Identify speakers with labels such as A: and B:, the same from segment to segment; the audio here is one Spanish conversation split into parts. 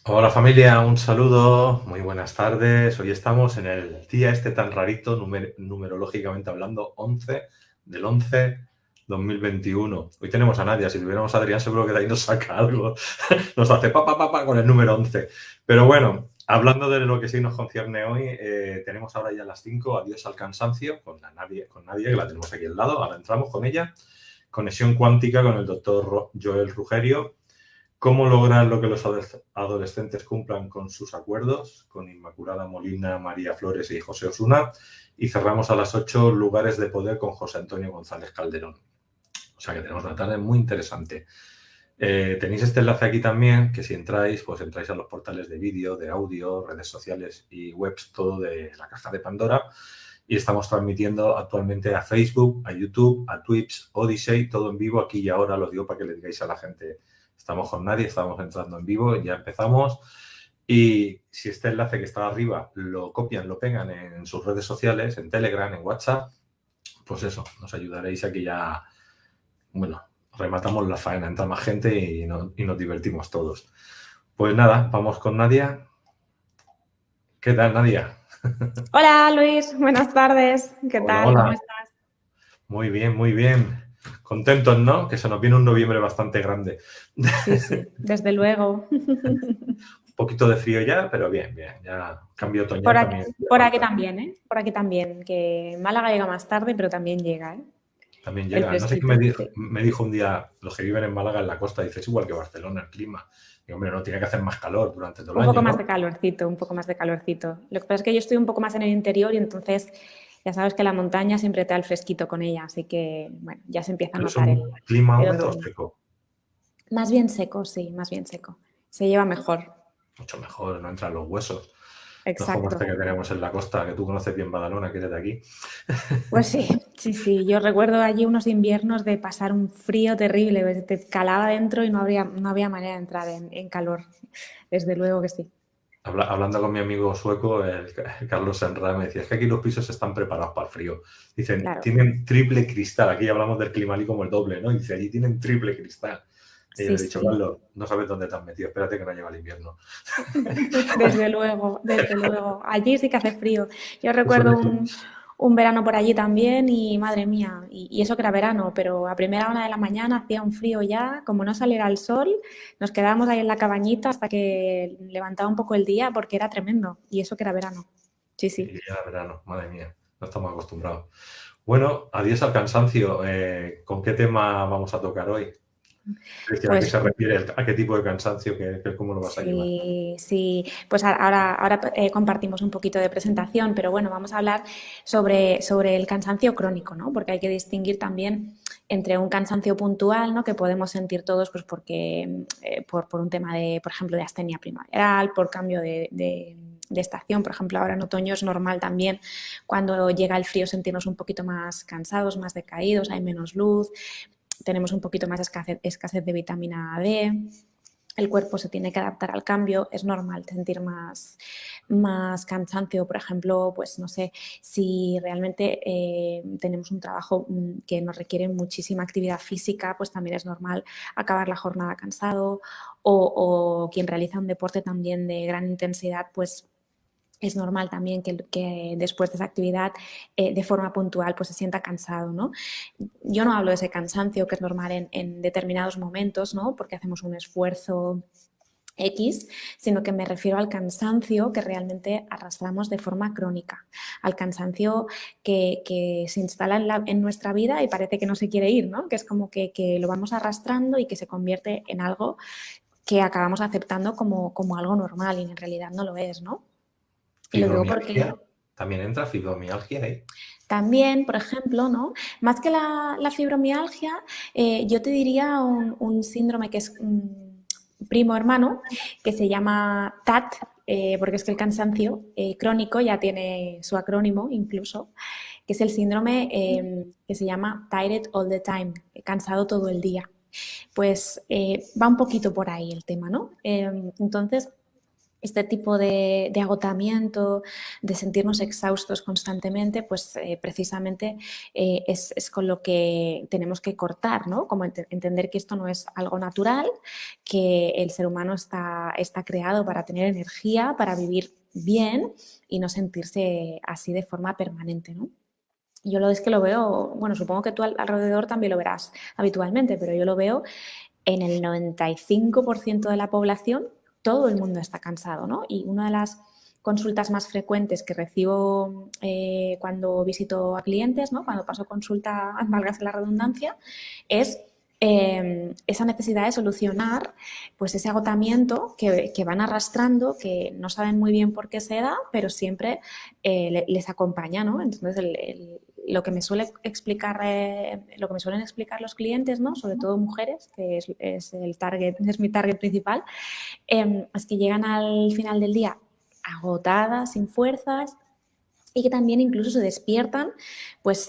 A: Hola familia, un saludo, muy buenas tardes. Hoy estamos en el día tan rarito, numerológicamente hablando, 11 del 11 2021. Hoy tenemos a Nadia, si tuviéramos a Adrián seguro que de ahí nos saca algo, nos hace pa con el número 11. Pero bueno, hablando de lo que sí nos concierne hoy, tenemos ahora ya las 5, adiós al cansancio, con Nadia, que la tenemos aquí al lado, ahora entramos con ella. Conexión cuántica con el doctor Joel Rugerio. ¿Cómo lograr lo que los adolescentes cumplan con sus acuerdos? Con Inmaculada Molina, María Flores y José Osuna. Y cerramos a las 8 lugares de poder con José Antonio González Calderón. O sea que tenemos una tarde muy interesante. Tenéis este enlace aquí también, que si entráis, pues entráis a los portales de vídeo, de audio, redes sociales y webs, todo de la caja de Pandora. Y estamos transmitiendo actualmente a Facebook, a YouTube, a Twitch, Odyssey, todo en vivo aquí y ahora. Lo digo para que le digáis a la gente, estamos con nadie, estamos entrando en vivo, ya empezamos. Y si este enlace que está arriba lo copian, lo pegan en sus redes sociales, en Telegram, en WhatsApp, pues eso, nos ayudaréis a que ya, bueno, rematamos la faena, entra más gente y nos divertimos todos. Pues nada, vamos con Nadia. ¿Qué tal, Nadia?
B: Hola Luis, buenas tardes. ¿Qué
A: Hola,
B: tal? ¿Cómo
A: hola.
B: estás?
A: Muy bien, muy bien. Contentos, ¿no? Que se nos viene un noviembre bastante grande.
B: Sí, sí, desde luego.
A: Un poquito de frío ya, pero bien, bien. Ya cambio
B: Por
A: otoñal
B: aquí,
A: también hace
B: por aquí
A: falta.
B: también, ¿eh? Por aquí también, que Málaga llega más tarde, pero también llega, ¿eh?
A: También
B: El
A: llega. No sé qué
B: fresquito, sí.
A: me dijo un día, los que viven en Málaga, en la costa, dice, es igual que Barcelona, el clima. Y hombre, no tiene que hacer más calor durante todo el
B: Un poco
A: año,
B: más
A: ¿no?
B: de calorcito, un poco más de calorcito. Lo que pasa es que yo estoy un poco más en el interior y entonces ya sabes que la montaña siempre te da el fresquito con ella, así que, bueno, ya se empieza a
A: ¿Pero es
B: notar
A: un clima
B: el
A: húmedo o
B: otoño.
A: seco?
B: Más bien seco, sí, más bien seco. Se lleva mejor.
A: Mucho mejor, no entran los huesos. No es como
B: Exacto.
A: este que tenemos en la costa, que tú conoces bien Badalona, que eres de aquí.
B: Pues sí, sí, sí. Yo recuerdo allí unos inviernos de pasar un frío terrible, pues, te calaba dentro y no había manera de entrar en calor. Desde luego que sí.
A: Hablando con mi amigo sueco, Carlos Senra, me decía, es que aquí los pisos están preparados para el frío. Dicen,
B: Claro.
A: tienen triple cristal. Aquí hablamos del climalí como el doble, ¿no? Y dice, allí tienen triple cristal. Y yo
B: Sí,
A: le he dicho,
B: sí.
A: Carlos, no sabes dónde te has metido, espérate que no llega el invierno.
B: Desde luego, desde luego. Allí sí que hace frío. Yo
A: Eso
B: recuerdo
A: es
B: un verano por allí también y madre mía, y eso que era verano, pero a primera hora de la mañana hacía un frío ya, como no saliera el sol, nos quedábamos ahí en la cabañita hasta que levantaba un poco el día porque era tremendo. Y eso que era verano. Sí, sí.
A: y ya verano, madre mía, no estamos acostumbrados. Bueno, adiós al cansancio. ¿Con qué tema vamos a tocar hoy? Es decir, ¿a qué
B: Pues
A: se refiere? ¿A qué tipo de cansancio? ¿Cómo lo vas a llevar?
B: sí, sí. Pues ahora compartimos un poquito de presentación, pero bueno, vamos a hablar sobre el cansancio crónico, ¿no? Porque hay que distinguir también entre un cansancio puntual, ¿no? Que podemos sentir todos, pues porque por un tema de, por ejemplo, de astenia primaveral, por cambio de estación, por ejemplo, ahora en otoño es normal también cuando llega el frío sentirnos un poquito más cansados, más decaídos, hay menos luz, tenemos un poquito más escasez de vitamina D, el cuerpo se tiene que adaptar al cambio, es normal sentir más cansancio, por ejemplo, pues no sé, si realmente tenemos un trabajo que nos requiere muchísima actividad física, pues también es normal acabar la jornada cansado o quien realiza un deporte también de gran intensidad, pues es normal también que después de esa actividad de forma puntual pues se sienta cansado, ¿no? Yo no hablo de ese cansancio que es normal en determinados momentos, ¿no? Porque hacemos un esfuerzo X, sino que me refiero al cansancio que realmente arrastramos de forma crónica, al cansancio que se instala en nuestra vida y parece que no se quiere ir, ¿no? Que es como que lo vamos arrastrando y que se convierte en algo que acabamos aceptando como algo normal y en realidad no lo es, ¿no? Y lo digo porque
A: ¿Fibromialgia? ¿También entra fibromialgia ahí?
B: también, por ejemplo, ¿no? Más que la fibromialgia, yo te diría un síndrome que es primo hermano, que se llama TAT, porque es que el cansancio crónico ya tiene su acrónimo incluso, que es el síndrome que se llama Tired All the Time, cansado todo el día. Pues va un poquito por ahí el tema, ¿no? Entonces, este tipo de agotamiento, de sentirnos exhaustos constantemente, pues precisamente es con lo que tenemos que cortar, ¿no? Como entender que esto no es algo natural, que el ser humano está creado para tener energía, para vivir bien y no sentirse así de forma permanente, ¿no? Yo es que lo veo, bueno, supongo que tú alrededor también lo verás habitualmente, pero yo lo veo en el 95% de la población, todo el mundo está cansado, ¿no? Y una de las consultas más frecuentes que recibo cuando visito a clientes, ¿no? Cuando paso consulta, valga la redundancia, es esa necesidad de solucionar pues ese agotamiento que van arrastrando, que no saben muy bien por qué se da, pero siempre les acompaña, ¿no? Entonces, lo que me suele explicar, lo que me suelen explicar los clientes, ¿no? Sobre todo mujeres, que es el target, es mi target principal, es que llegan al final del día agotadas, sin fuerzas, y que también incluso se despiertan pues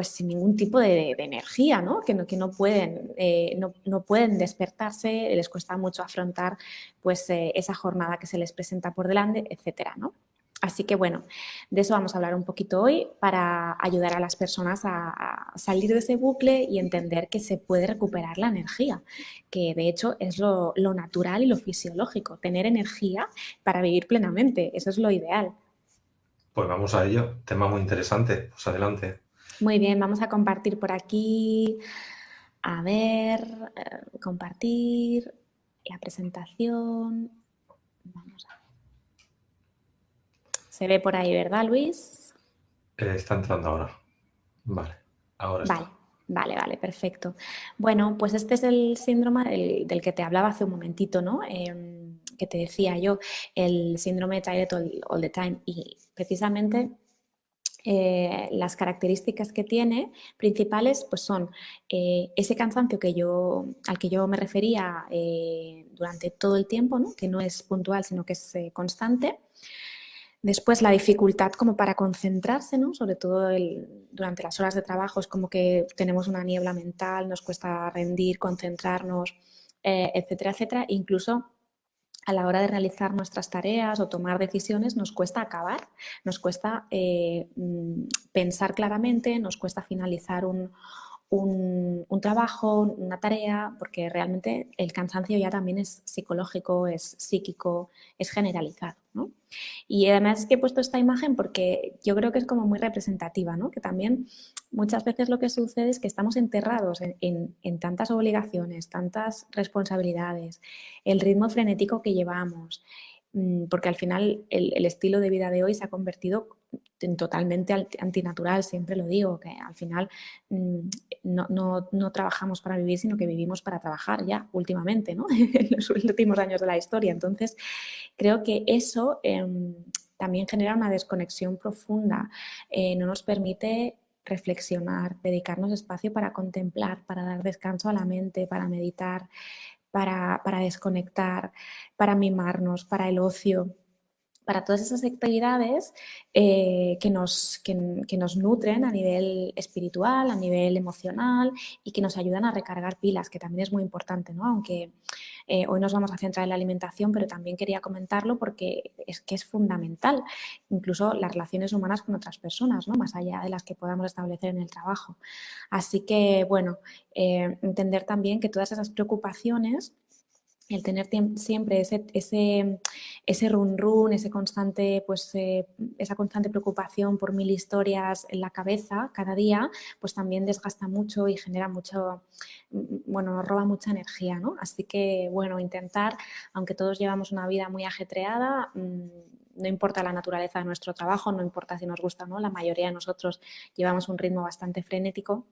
B: sin ningún tipo de energía, ¿no? Que no pueden, no pueden despertarse, les cuesta mucho afrontar pues esa jornada que se les presenta por delante, etcétera, ¿no? Así que bueno, de eso vamos a hablar un poquito hoy para ayudar a las personas a salir de ese bucle y entender que se puede recuperar la energía, que de hecho es lo natural y lo fisiológico, tener energía para vivir plenamente, eso es lo ideal.
A: Pues vamos a ello, tema muy interesante, pues adelante.
B: Muy bien, vamos a compartir por aquí. A ver, compartir la presentación. Vamos a... Se ve por ahí, ¿verdad, Luis?
A: Está entrando ahora. Vale, ahora
B: Vale,
A: está.
B: vale, perfecto. Bueno, pues este es el síndrome del que te hablaba hace un momentito, ¿no? Que te decía yo, el síndrome de Tired all the time. Y precisamente las características que tiene principales pues son ese cansancio al que yo me refería durante todo el tiempo, ¿no? Que no es puntual sino que es constante. Después la dificultad como para concentrarse, ¿no? Sobre todo durante las horas de trabajo es como que tenemos una niebla mental, nos cuesta rendir, concentrarnos, etcétera, etcétera. Incluso a la hora de realizar nuestras tareas o tomar decisiones nos cuesta acabar, nos cuesta pensar claramente, nos cuesta finalizar un trabajo, una tarea, porque realmente el cansancio ya también es psicológico, es psíquico, es generalizado, ¿no? Y además es que he puesto esta imagen porque yo creo que es como muy representativa, ¿no? Que también muchas veces lo que sucede es que estamos enterrados en tantas obligaciones, tantas responsabilidades, el ritmo frenético que llevamos, porque al final el estilo de vida de hoy se ha convertido en totalmente antinatural, siempre lo digo, que al final no trabajamos para vivir, sino que vivimos para trabajar ya últimamente, ¿no? En los últimos años de la historia. Entonces, creo que eso también genera una desconexión profunda, no nos permite reflexionar, dedicarnos espacio para contemplar, para dar descanso a la mente, para meditar, para desconectar, para mimarnos, para el ocio, para todas esas actividades que nos nutren a nivel espiritual, a nivel emocional y que nos ayudan a recargar pilas, que también es muy importante, ¿no? Aunque hoy nos vamos a centrar en la alimentación, pero también quería comentarlo porque es que es fundamental, incluso las relaciones humanas con otras personas, ¿no? Más allá de las que podamos establecer en el trabajo. Así que, bueno, entender también que todas esas preocupaciones, el tener siempre ese run run, ese constante, pues, esa constante preocupación por mil historias en la cabeza cada día, pues también desgasta mucho y genera mucho, bueno, nos roba mucha energía, ¿no? Así que, bueno, intentar, aunque todos llevamos una vida muy ajetreada, no importa la naturaleza de nuestro trabajo, no importa si nos gusta o no, la mayoría de nosotros llevamos un ritmo bastante frenético,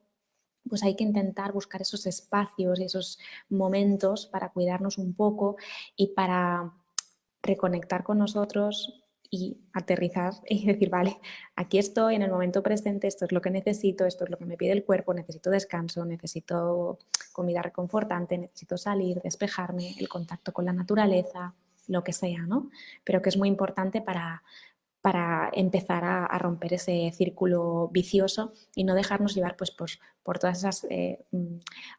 B: pues hay que intentar buscar esos espacios y esos momentos para cuidarnos un poco y para reconectar con nosotros y aterrizar y decir, vale, aquí estoy en el momento presente, esto es lo que necesito, esto es lo que me pide el cuerpo, necesito descanso, necesito comida reconfortante, necesito salir, despejarme, el contacto con la naturaleza, lo que sea, ¿no? Pero que es muy importante para empezar a romper ese círculo vicioso y no dejarnos llevar pues, por todas esas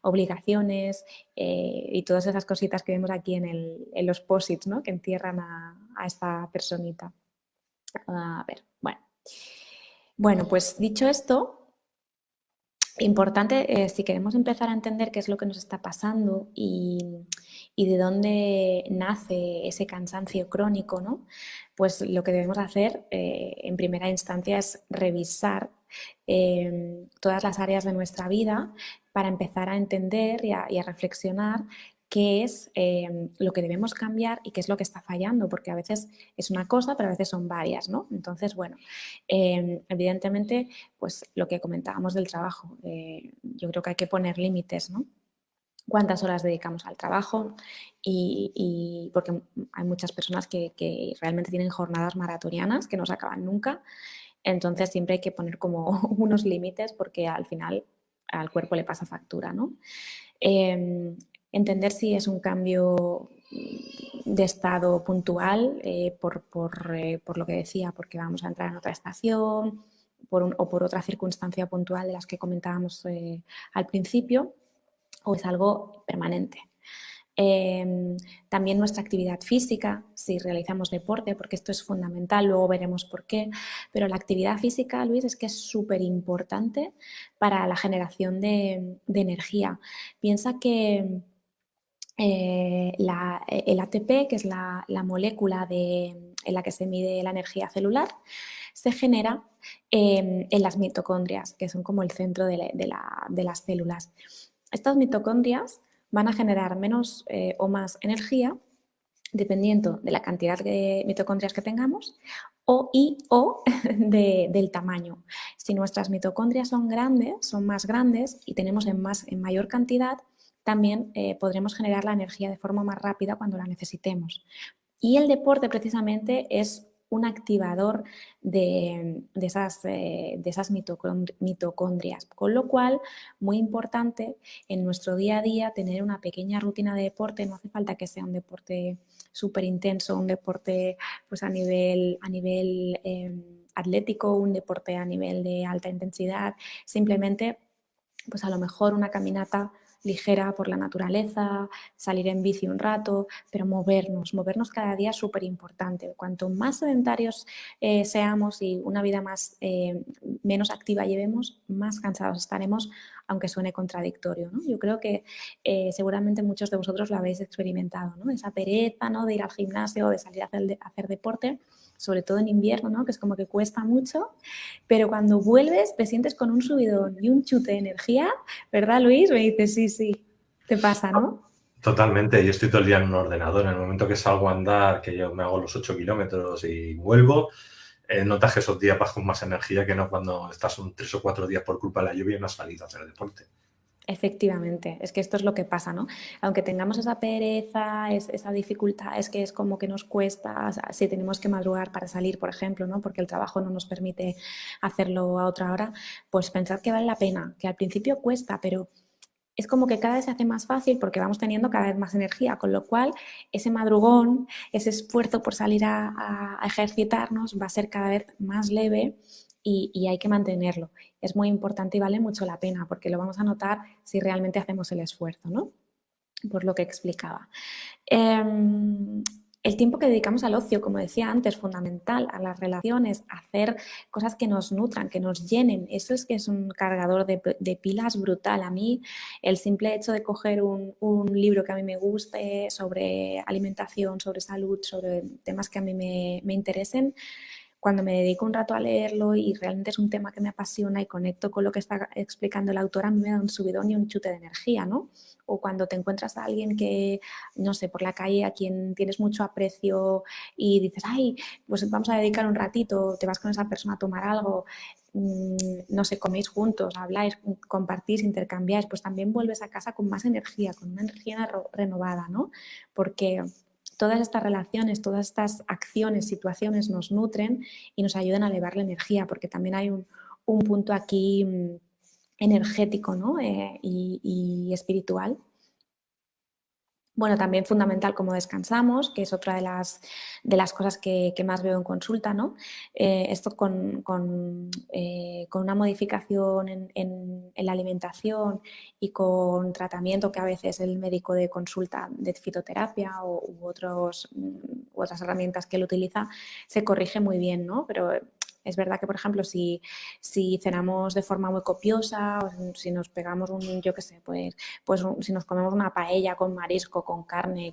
B: obligaciones y todas esas cositas que vemos aquí en los posits, ¿no? Que entierran a esta personita. A ver, bueno. Bueno, pues dicho esto, importante, si queremos empezar a entender qué es lo que nos está pasando y de dónde nace ese cansancio crónico, ¿no? Pues lo que debemos hacer en primera instancia es revisar todas las áreas de nuestra vida para empezar a entender y a reflexionar qué es lo que debemos cambiar y qué es lo que está fallando, porque a veces es una cosa, pero a veces son varias, ¿no? Entonces, bueno, evidentemente, pues lo que comentábamos del trabajo, yo creo que hay que poner límites, ¿no? Cuántas horas dedicamos al trabajo y porque hay muchas personas que realmente tienen jornadas maratonianas que no se acaban nunca, entonces siempre hay que poner como unos límites porque al final al cuerpo le pasa factura, ¿no? Entender si es un cambio de estado puntual por lo que decía, porque vamos a entrar en otra estación o por otra circunstancia puntual de las que comentábamos al principio, o es algo permanente. También nuestra actividad física, si realizamos deporte, porque esto es fundamental, luego veremos por qué, pero la actividad física, Luis, es que es súper importante para la generación de energía. Piensa que el ATP, que es la molécula en la que se mide la energía celular, se genera en las mitocondrias, que son como el centro de las células. Estas mitocondrias van a generar menos o más energía dependiendo de la cantidad de mitocondrias que tengamos o del tamaño. Si nuestras mitocondrias son grandes, son más grandes y tenemos en mayor cantidad, también podremos generar la energía de forma más rápida cuando la necesitemos. Y el deporte precisamente es un activador de esas mitocondrias, con lo cual, muy importante en nuestro día a día tener una pequeña rutina de deporte. No hace falta que sea un deporte súper intenso, un deporte pues, a nivel atlético, un deporte a nivel de alta intensidad, simplemente pues a lo mejor una caminata ligera por la naturaleza, salir en bici un rato, pero movernos cada día es súper importante. Cuanto más sedentarios seamos y una vida menos activa llevemos, más cansados estaremos, aunque suene contradictorio, ¿no? Yo creo que seguramente muchos de vosotros lo habéis experimentado, ¿no? Esa pereza, ¿no? De ir al gimnasio, de salir a hacer deporte, sobre todo en invierno, ¿no? Que es como que cuesta mucho, pero cuando vuelves te sientes con un subidón y un chute de energía, ¿verdad, Luis? Me dices, sí, sí, te pasa, ¿no?
A: Totalmente, yo estoy todo el día en un ordenador. En el momento que salgo a andar, que yo me hago los 8 kilómetros y vuelvo, notas que esos días vas con más energía que no cuando estás 3 o 4 días por culpa de la lluvia y no has salido a hacer deporte.
B: Efectivamente, es que esto es lo que pasa, ¿no? Aunque tengamos esa pereza, esa dificultad, es que es como que nos cuesta, o sea, si tenemos que madrugar para salir, por ejemplo, ¿no? Porque el trabajo no nos permite hacerlo a otra hora, pues pensad que vale la pena, que al principio cuesta, pero es como que cada vez se hace más fácil porque vamos teniendo cada vez más energía, con lo cual ese madrugón, ese esfuerzo por salir a ejercitarnos va a ser cada vez más leve y hay que mantenerlo. Es muy importante y vale mucho la pena porque lo vamos a notar si realmente hacemos el esfuerzo, ¿no? Por lo que explicaba. El tiempo que dedicamos al ocio, como decía antes, fundamental, a las relaciones, a hacer cosas que nos nutran, que nos llenen. Eso es que es un cargador de pilas brutal. A mí, el simple hecho de coger un libro que a mí me guste sobre alimentación, sobre salud, sobre temas que a mí me interesen, cuando me dedico un rato a leerlo y realmente es un tema que me apasiona y conecto con lo que está explicando el autor, a mí me da un subidón y un chute de energía, ¿no? O cuando te encuentras a alguien que, no sé, por la calle a quien tienes mucho aprecio y dices, ay, pues vamos a dedicar un ratito, te vas con esa persona a tomar algo, no sé, coméis juntos, habláis, compartís, intercambiáis, pues también vuelves a casa con más energía, con una energía renovada, ¿no? Porque todas estas relaciones, todas estas acciones, situaciones nos nutren y nos ayudan a elevar la energía, porque también hay un punto aquí energético, ¿no? Y espiritual. Bueno, también fundamental cómo descansamos, que es otra de las cosas que más veo en consulta, ¿no? Esto con una modificación en la alimentación y con tratamiento que a veces el médico de consulta de fitoterapia u otras herramientas que él utiliza se corrige muy bien, ¿no? Pero es verdad que, por ejemplo, si cenamos de forma muy copiosa o si nos pegamos yo qué sé, pues si nos comemos una paella con marisco, con carne,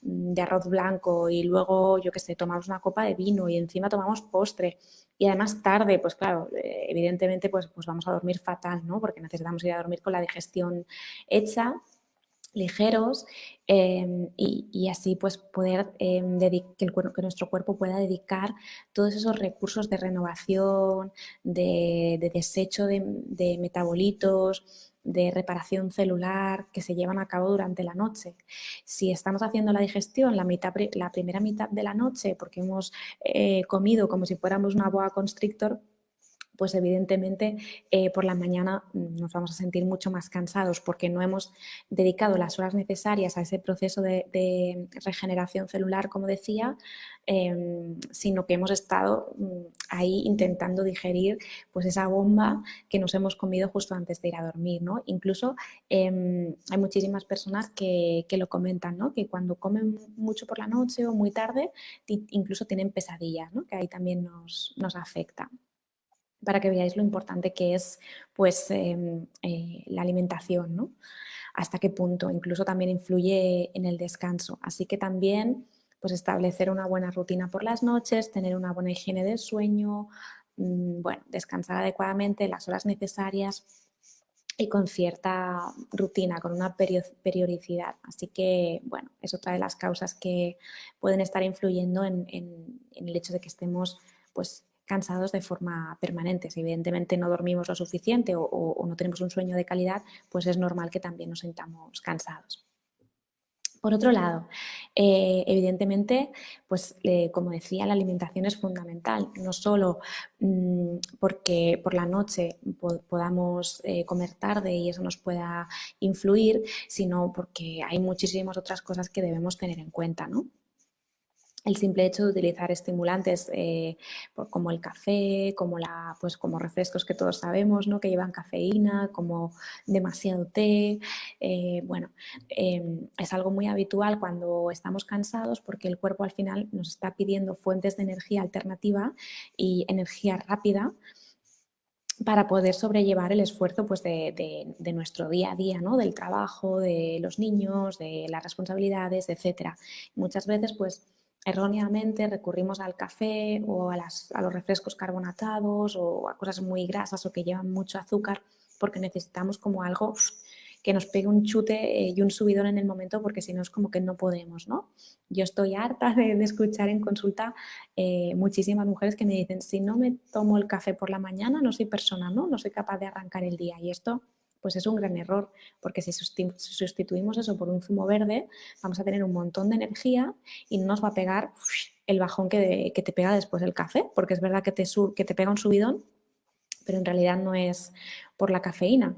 B: de arroz blanco y luego, yo qué sé, tomamos una copa de vino y encima tomamos postre y además tarde, pues claro, evidentemente pues vamos a dormir fatal, ¿no? Porque necesitamos ir a dormir con la digestión hecha, ligeros, y así pues poder que nuestro cuerpo pueda dedicar todos esos recursos de renovación, de desecho de metabolitos, de reparación celular que se llevan a cabo durante la noche. Si estamos haciendo la digestión la primera mitad de la noche porque hemos comido como si fuéramos una boa constrictor, pues evidentemente por la mañana nos vamos a sentir mucho más cansados porque no hemos dedicado las horas necesarias a ese proceso de regeneración celular, como decía, sino que hemos estado ahí intentando digerir pues esa bomba que nos hemos comido justo antes de ir a dormir, ¿no? Incluso hay muchísimas personas que lo comentan, ¿no? Que cuando comen mucho por la noche o muy tarde, incluso tienen pesadillas, ¿no? Que ahí también nos afecta, para que veáis lo importante que es pues, la alimentación, ¿no? Hasta qué punto incluso también influye en el descanso. Así que también pues, establecer una buena rutina por las noches, tener una buena higiene del sueño, bueno, descansar adecuadamente, las horas necesarias y con cierta rutina, con una periodicidad. Así que, bueno, es otra de las causas que pueden estar influyendo en el hecho de que estemos pues, cansados de forma permanente. Si evidentemente no dormimos lo suficiente o no tenemos un sueño de calidad, pues es normal que también nos sintamos cansados. Por otro lado, evidentemente, pues como decía, la alimentación es fundamental, no solo porque por la noche podamos comer tarde y eso nos pueda influir, sino porque hay muchísimas otras cosas que debemos tener en cuenta, ¿no? El simple hecho de utilizar estimulantes como el café, pues como refrescos que todos sabemos, ¿no? Que llevan cafeína, como demasiado té, bueno, es algo muy habitual cuando estamos cansados porque el cuerpo al final nos está pidiendo fuentes de energía alternativa y energía rápida para poder sobrellevar el esfuerzo pues, de nuestro día a día, ¿no? Del trabajo, de los niños, de las responsabilidades, etc. Muchas veces, pues, erróneamente recurrimos al café o a los refrescos carbonatados o a cosas muy grasas o que llevan mucho azúcar porque necesitamos como algo que nos pegue un chute y un subidón en el momento porque si no es como que no podemos, ¿no? Yo estoy harta de escuchar en consulta muchísimas mujeres que me dicen, si no me tomo el café por la mañana no soy persona, ¿no? No soy capaz de arrancar el día y esto pues es un gran error porque si sustituimos eso por un zumo verde vamos a tener un montón de energía y no nos va a pegar el bajón que te pega después del café, porque es verdad que te pega un subidón, pero en realidad no es por la cafeína,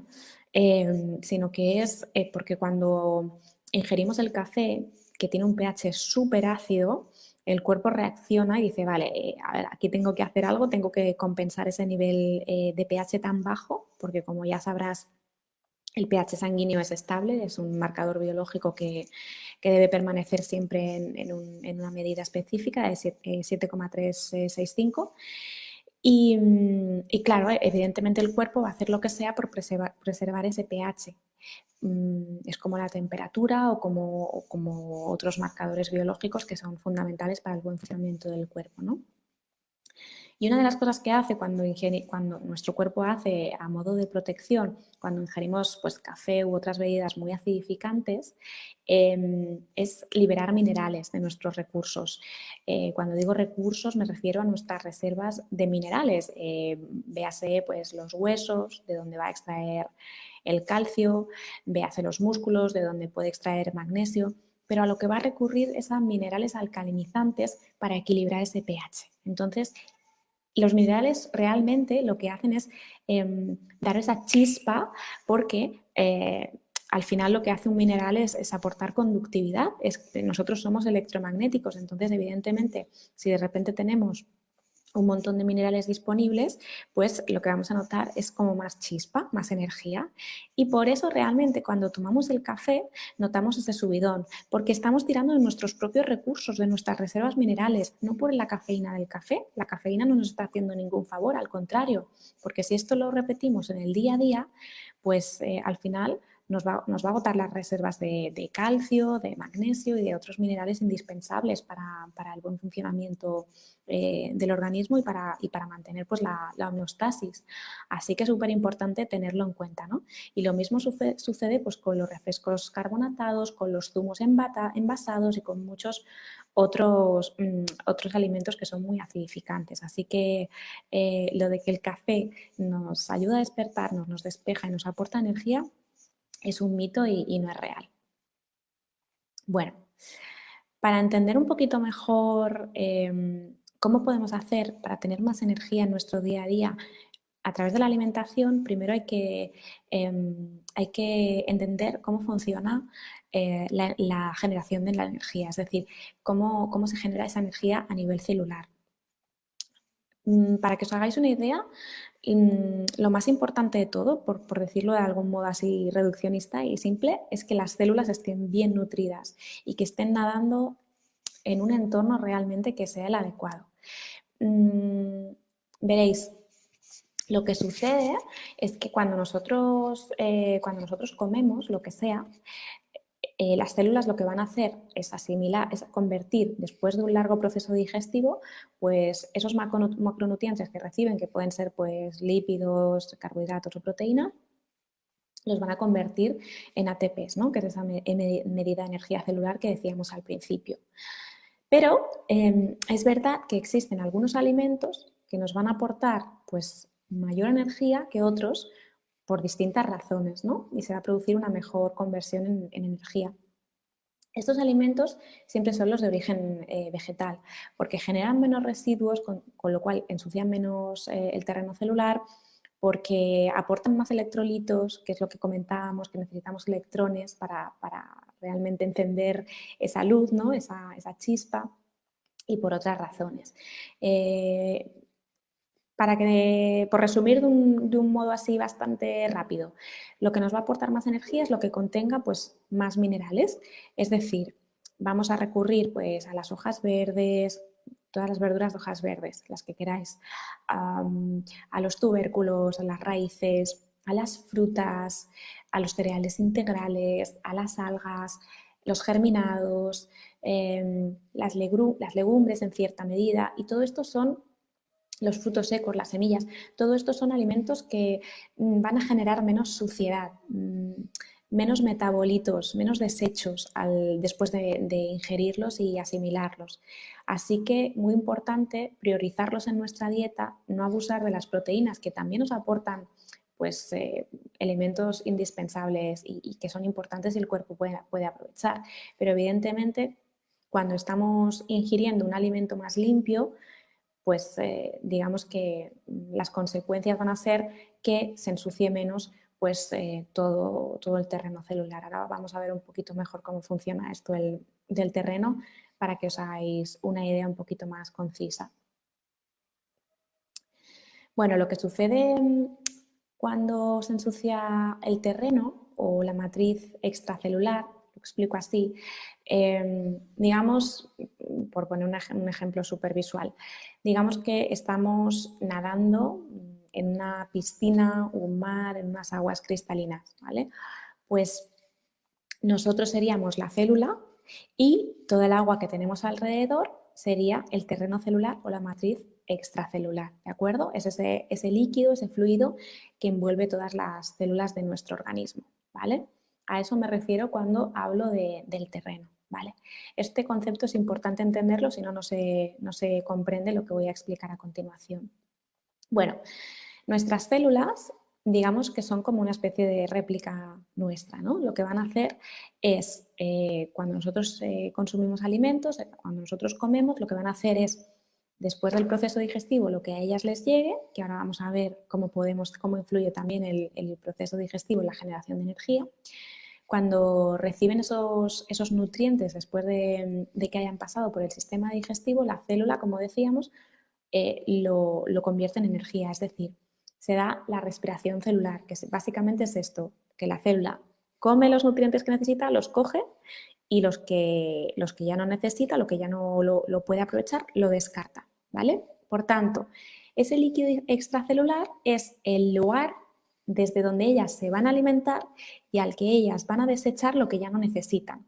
B: sino que es porque cuando ingerimos el café, que tiene un pH súper ácido, el cuerpo reacciona y dice, vale, a ver, aquí tengo que hacer algo, tengo que compensar ese nivel de pH tan bajo, porque como ya sabrás, el pH sanguíneo es estable, es un marcador biológico que debe permanecer siempre en una medida específica de 7,365. Y claro, evidentemente el cuerpo va a hacer lo que sea por preservar ese pH. Es como la temperatura o como otros marcadores biológicos que son fundamentales para el buen funcionamiento del cuerpo, ¿no? Y una de las cosas que hace cuando nuestro cuerpo hace a modo de protección, cuando ingerimos pues, café u otras bebidas muy acidificantes, es liberar minerales de nuestros recursos. Cuando digo recursos me refiero a nuestras reservas de minerales, véase pues, los huesos, de donde va a extraer el calcio, véase los músculos, de donde puede extraer magnesio, pero a lo que va a recurrir es a minerales alcalinizantes para equilibrar ese pH. Entonces, los minerales realmente lo que hacen es dar esa chispa porque al final lo que hace un mineral es aportar conductividad. Nosotros somos electromagnéticos, entonces evidentemente si de repente tenemos un montón de minerales disponibles, pues lo que vamos a notar es como más chispa, más energía. Y por eso realmente cuando tomamos el café notamos ese subidón, porque estamos tirando de nuestros propios recursos, de nuestras reservas minerales, no por la cafeína del café. La cafeína no nos está haciendo ningún favor, al contrario, porque si esto lo repetimos en el día a día, pues al final nos va a agotar las reservas de calcio, de magnesio y de otros minerales indispensables para el buen funcionamiento del organismo y para mantener pues, la homeostasis. Así que es súper importante tenerlo en cuenta, ¿no? Y lo mismo sucede pues, con los refrescos carbonatados, con los zumos envasados y con muchos otros alimentos que son muy acidificantes. Así que lo de que el café nos ayuda a despertarnos, nos despeja y nos aporta energía es un mito y no es real. Bueno, para entender un poquito mejor cómo podemos hacer para tener más energía en nuestro día a día a través de la alimentación, primero hay que entender cómo funciona la generación de la energía, es decir, cómo se genera esa energía a nivel celular. Para que os hagáis una idea, lo más importante de todo, por decirlo de algún modo así reduccionista y simple, es que las células estén bien nutridas y que estén nadando en un entorno realmente que sea el adecuado. Veréis, lo que sucede es que cuando nosotros comemos lo que sea, las células lo que van a hacer es asimilar, es convertir después de un largo proceso digestivo, pues esos macronutrientes que reciben, que pueden ser pues lípidos, carbohidratos o proteínas, los van a convertir en ATPs, ¿no? Que es esa medida de energía celular que decíamos al principio. Pero es verdad que existen algunos alimentos que nos van a aportar pues, mayor energía que otros por distintas razones, ¿no? Y se va a producir una mejor conversión en energía. Estos alimentos siempre son los de origen vegetal, porque generan menos residuos, con lo cual ensucian menos el terreno celular, porque aportan más electrolitos, que es lo que comentábamos, que necesitamos electrones para realmente encender esa luz, ¿no? esa chispa, y por otras razones. Por resumir de un modo así bastante rápido, lo que nos va a aportar más energía es lo que contenga pues, más minerales, es decir, vamos a recurrir pues, a las hojas verdes, todas las verduras de hojas verdes, las que queráis, a los tubérculos, a las raíces, a las frutas, a los cereales integrales, a las algas, los germinados, las legumbres en cierta medida, y todo esto son los frutos secos, las semillas, todo esto son alimentos que van a generar menos suciedad, menos metabolitos, menos desechos después de ingerirlos y asimilarlos. Así que muy importante priorizarlos en nuestra dieta, no abusar de las proteínas que también nos aportan pues, elementos indispensables y que son importantes y el cuerpo puede aprovechar. Pero evidentemente cuando estamos ingiriendo un alimento más limpio, pues digamos que las consecuencias van a ser que se ensucie menos pues, todo el terreno celular. Ahora vamos a ver un poquito mejor cómo funciona esto del terreno para que os hagáis una idea un poquito más concisa. Bueno, lo que sucede cuando se ensucia el terreno o la matriz extracelular, lo explico así, digamos, por poner un ejemplo súper visual, digamos que estamos nadando en una piscina o un mar, en unas aguas cristalinas, ¿vale? Pues nosotros seríamos la célula y todo el agua que tenemos alrededor sería el terreno celular o la matriz extracelular, ¿de acuerdo? Es ese líquido, ese fluido que envuelve todas las células de nuestro organismo, ¿vale? A eso me refiero cuando hablo del terreno, ¿vale? Este concepto es importante entenderlo, si no, no se comprende lo que voy a explicar a continuación. Bueno, nuestras células, digamos que son como una especie de réplica nuestra, ¿no? Lo que van a hacer es, cuando nosotros consumimos alimentos, cuando nosotros comemos, lo que van a hacer es, después del proceso digestivo, lo que a ellas les llegue, que ahora vamos a ver cómo influye también el proceso digestivo en la generación de energía, Cuando reciben esos nutrientes después de que hayan pasado por el sistema digestivo, la célula, como decíamos, lo convierte en energía, es decir, se da la respiración celular, que básicamente es esto, que la célula come los nutrientes que necesita, los coge y los que ya no necesita, lo que ya no lo puede aprovechar, lo descarta, ¿vale? Por tanto, ese líquido extracelular es el lugar desde donde ellas se van a alimentar y al que ellas van a desechar lo que ya no necesitan.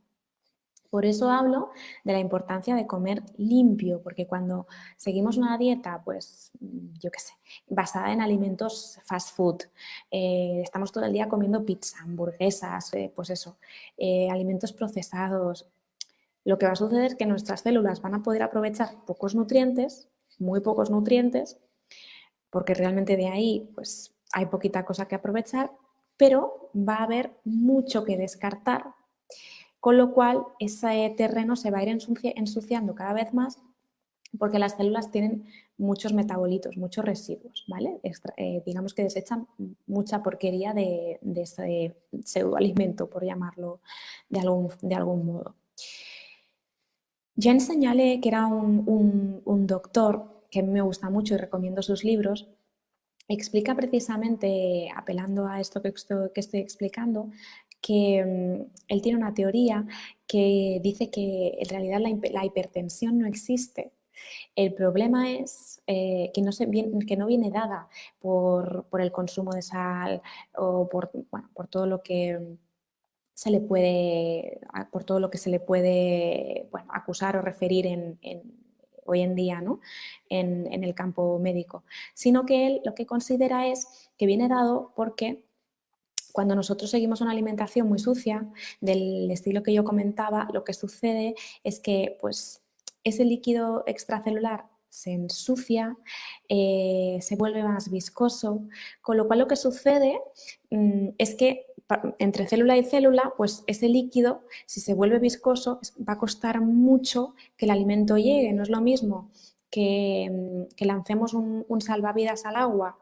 B: Por eso hablo de la importancia de comer limpio, porque cuando seguimos una dieta, pues yo qué sé, basada en alimentos fast food, estamos todo el día comiendo pizza, hamburguesas, pues eso, alimentos procesados, lo que va a suceder es que nuestras células van a poder aprovechar pocos nutrientes, muy pocos nutrientes, porque realmente de ahí pues hay poquita cosa que aprovechar, pero va a haber mucho que descartar, con lo cual ese terreno se va a ir ensuciando cada vez más porque las células tienen muchos metabolitos, muchos residuos, ¿vale? Digamos que desechan mucha porquería de ese pseudoalimento, por llamarlo de algún modo. Jen Señale, que era un doctor que a mí me gusta mucho y recomiendo sus libros, explica precisamente, apelando a esto que estoy explicando, que él tiene una teoría que dice que en realidad la hipertensión no existe. El problema es que no viene dada por el consumo de sal o por todo lo que se le puede, por todo lo que se le puede acusar o referir hoy en día, ¿no? en el campo médico, sino que él lo que considera es que viene dado porque cuando nosotros seguimos una alimentación muy sucia, del estilo que yo comentaba, lo que sucede es que pues, ese líquido extracelular se ensucia, se vuelve más viscoso, con lo cual lo que sucede es que entre célula y célula, pues ese líquido, si se vuelve viscoso, va a costar mucho que el alimento llegue. No es lo mismo que lancemos un salvavidas al agua,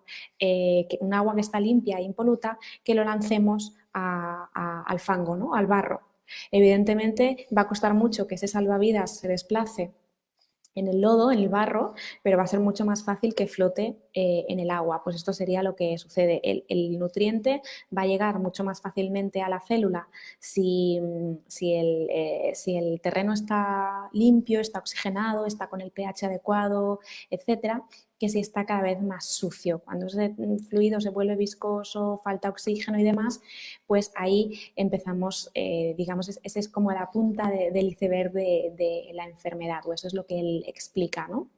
B: un agua que está limpia e impoluta, que lo lancemos al fango, ¿no? Al barro. Evidentemente va a costar mucho que ese salvavidas se desplace en el lodo, en el barro, pero va a ser mucho más fácil que flote en el agua. Pues esto sería lo que sucede. El nutriente va a llegar mucho más fácilmente a la célula si el terreno está limpio, está oxigenado, está con el pH adecuado, etcétera, que si está cada vez más sucio. Cuando ese fluido se vuelve viscoso, falta oxígeno y demás, pues ahí empezamos, digamos, esa es como la punta del iceberg de la enfermedad, o eso es lo que él explica, ¿no?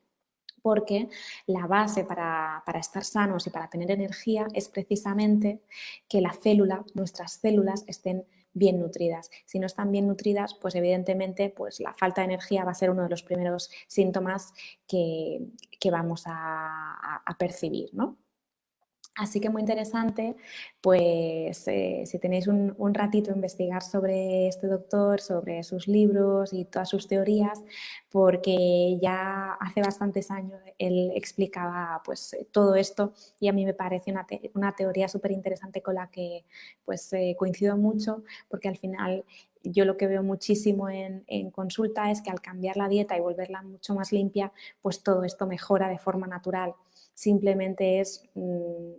B: Porque la base para estar sanos y para tener energía es precisamente que la célula, nuestras células, estén bien nutridas. Si no están bien nutridas, pues evidentemente pues la falta de energía va a ser uno de los primeros síntomas que vamos a percibir, ¿no? Así que muy interesante, pues si tenéis un ratito a investigar sobre este doctor, sobre sus libros y todas sus teorías, porque ya hace bastantes años él explicaba pues todo esto y a mí me parece una teoría súper interesante con la que pues coincido mucho, porque al final yo lo que veo muchísimo en consulta es que al cambiar la dieta y volverla mucho más limpia, pues todo esto mejora de forma natural. Simplemente es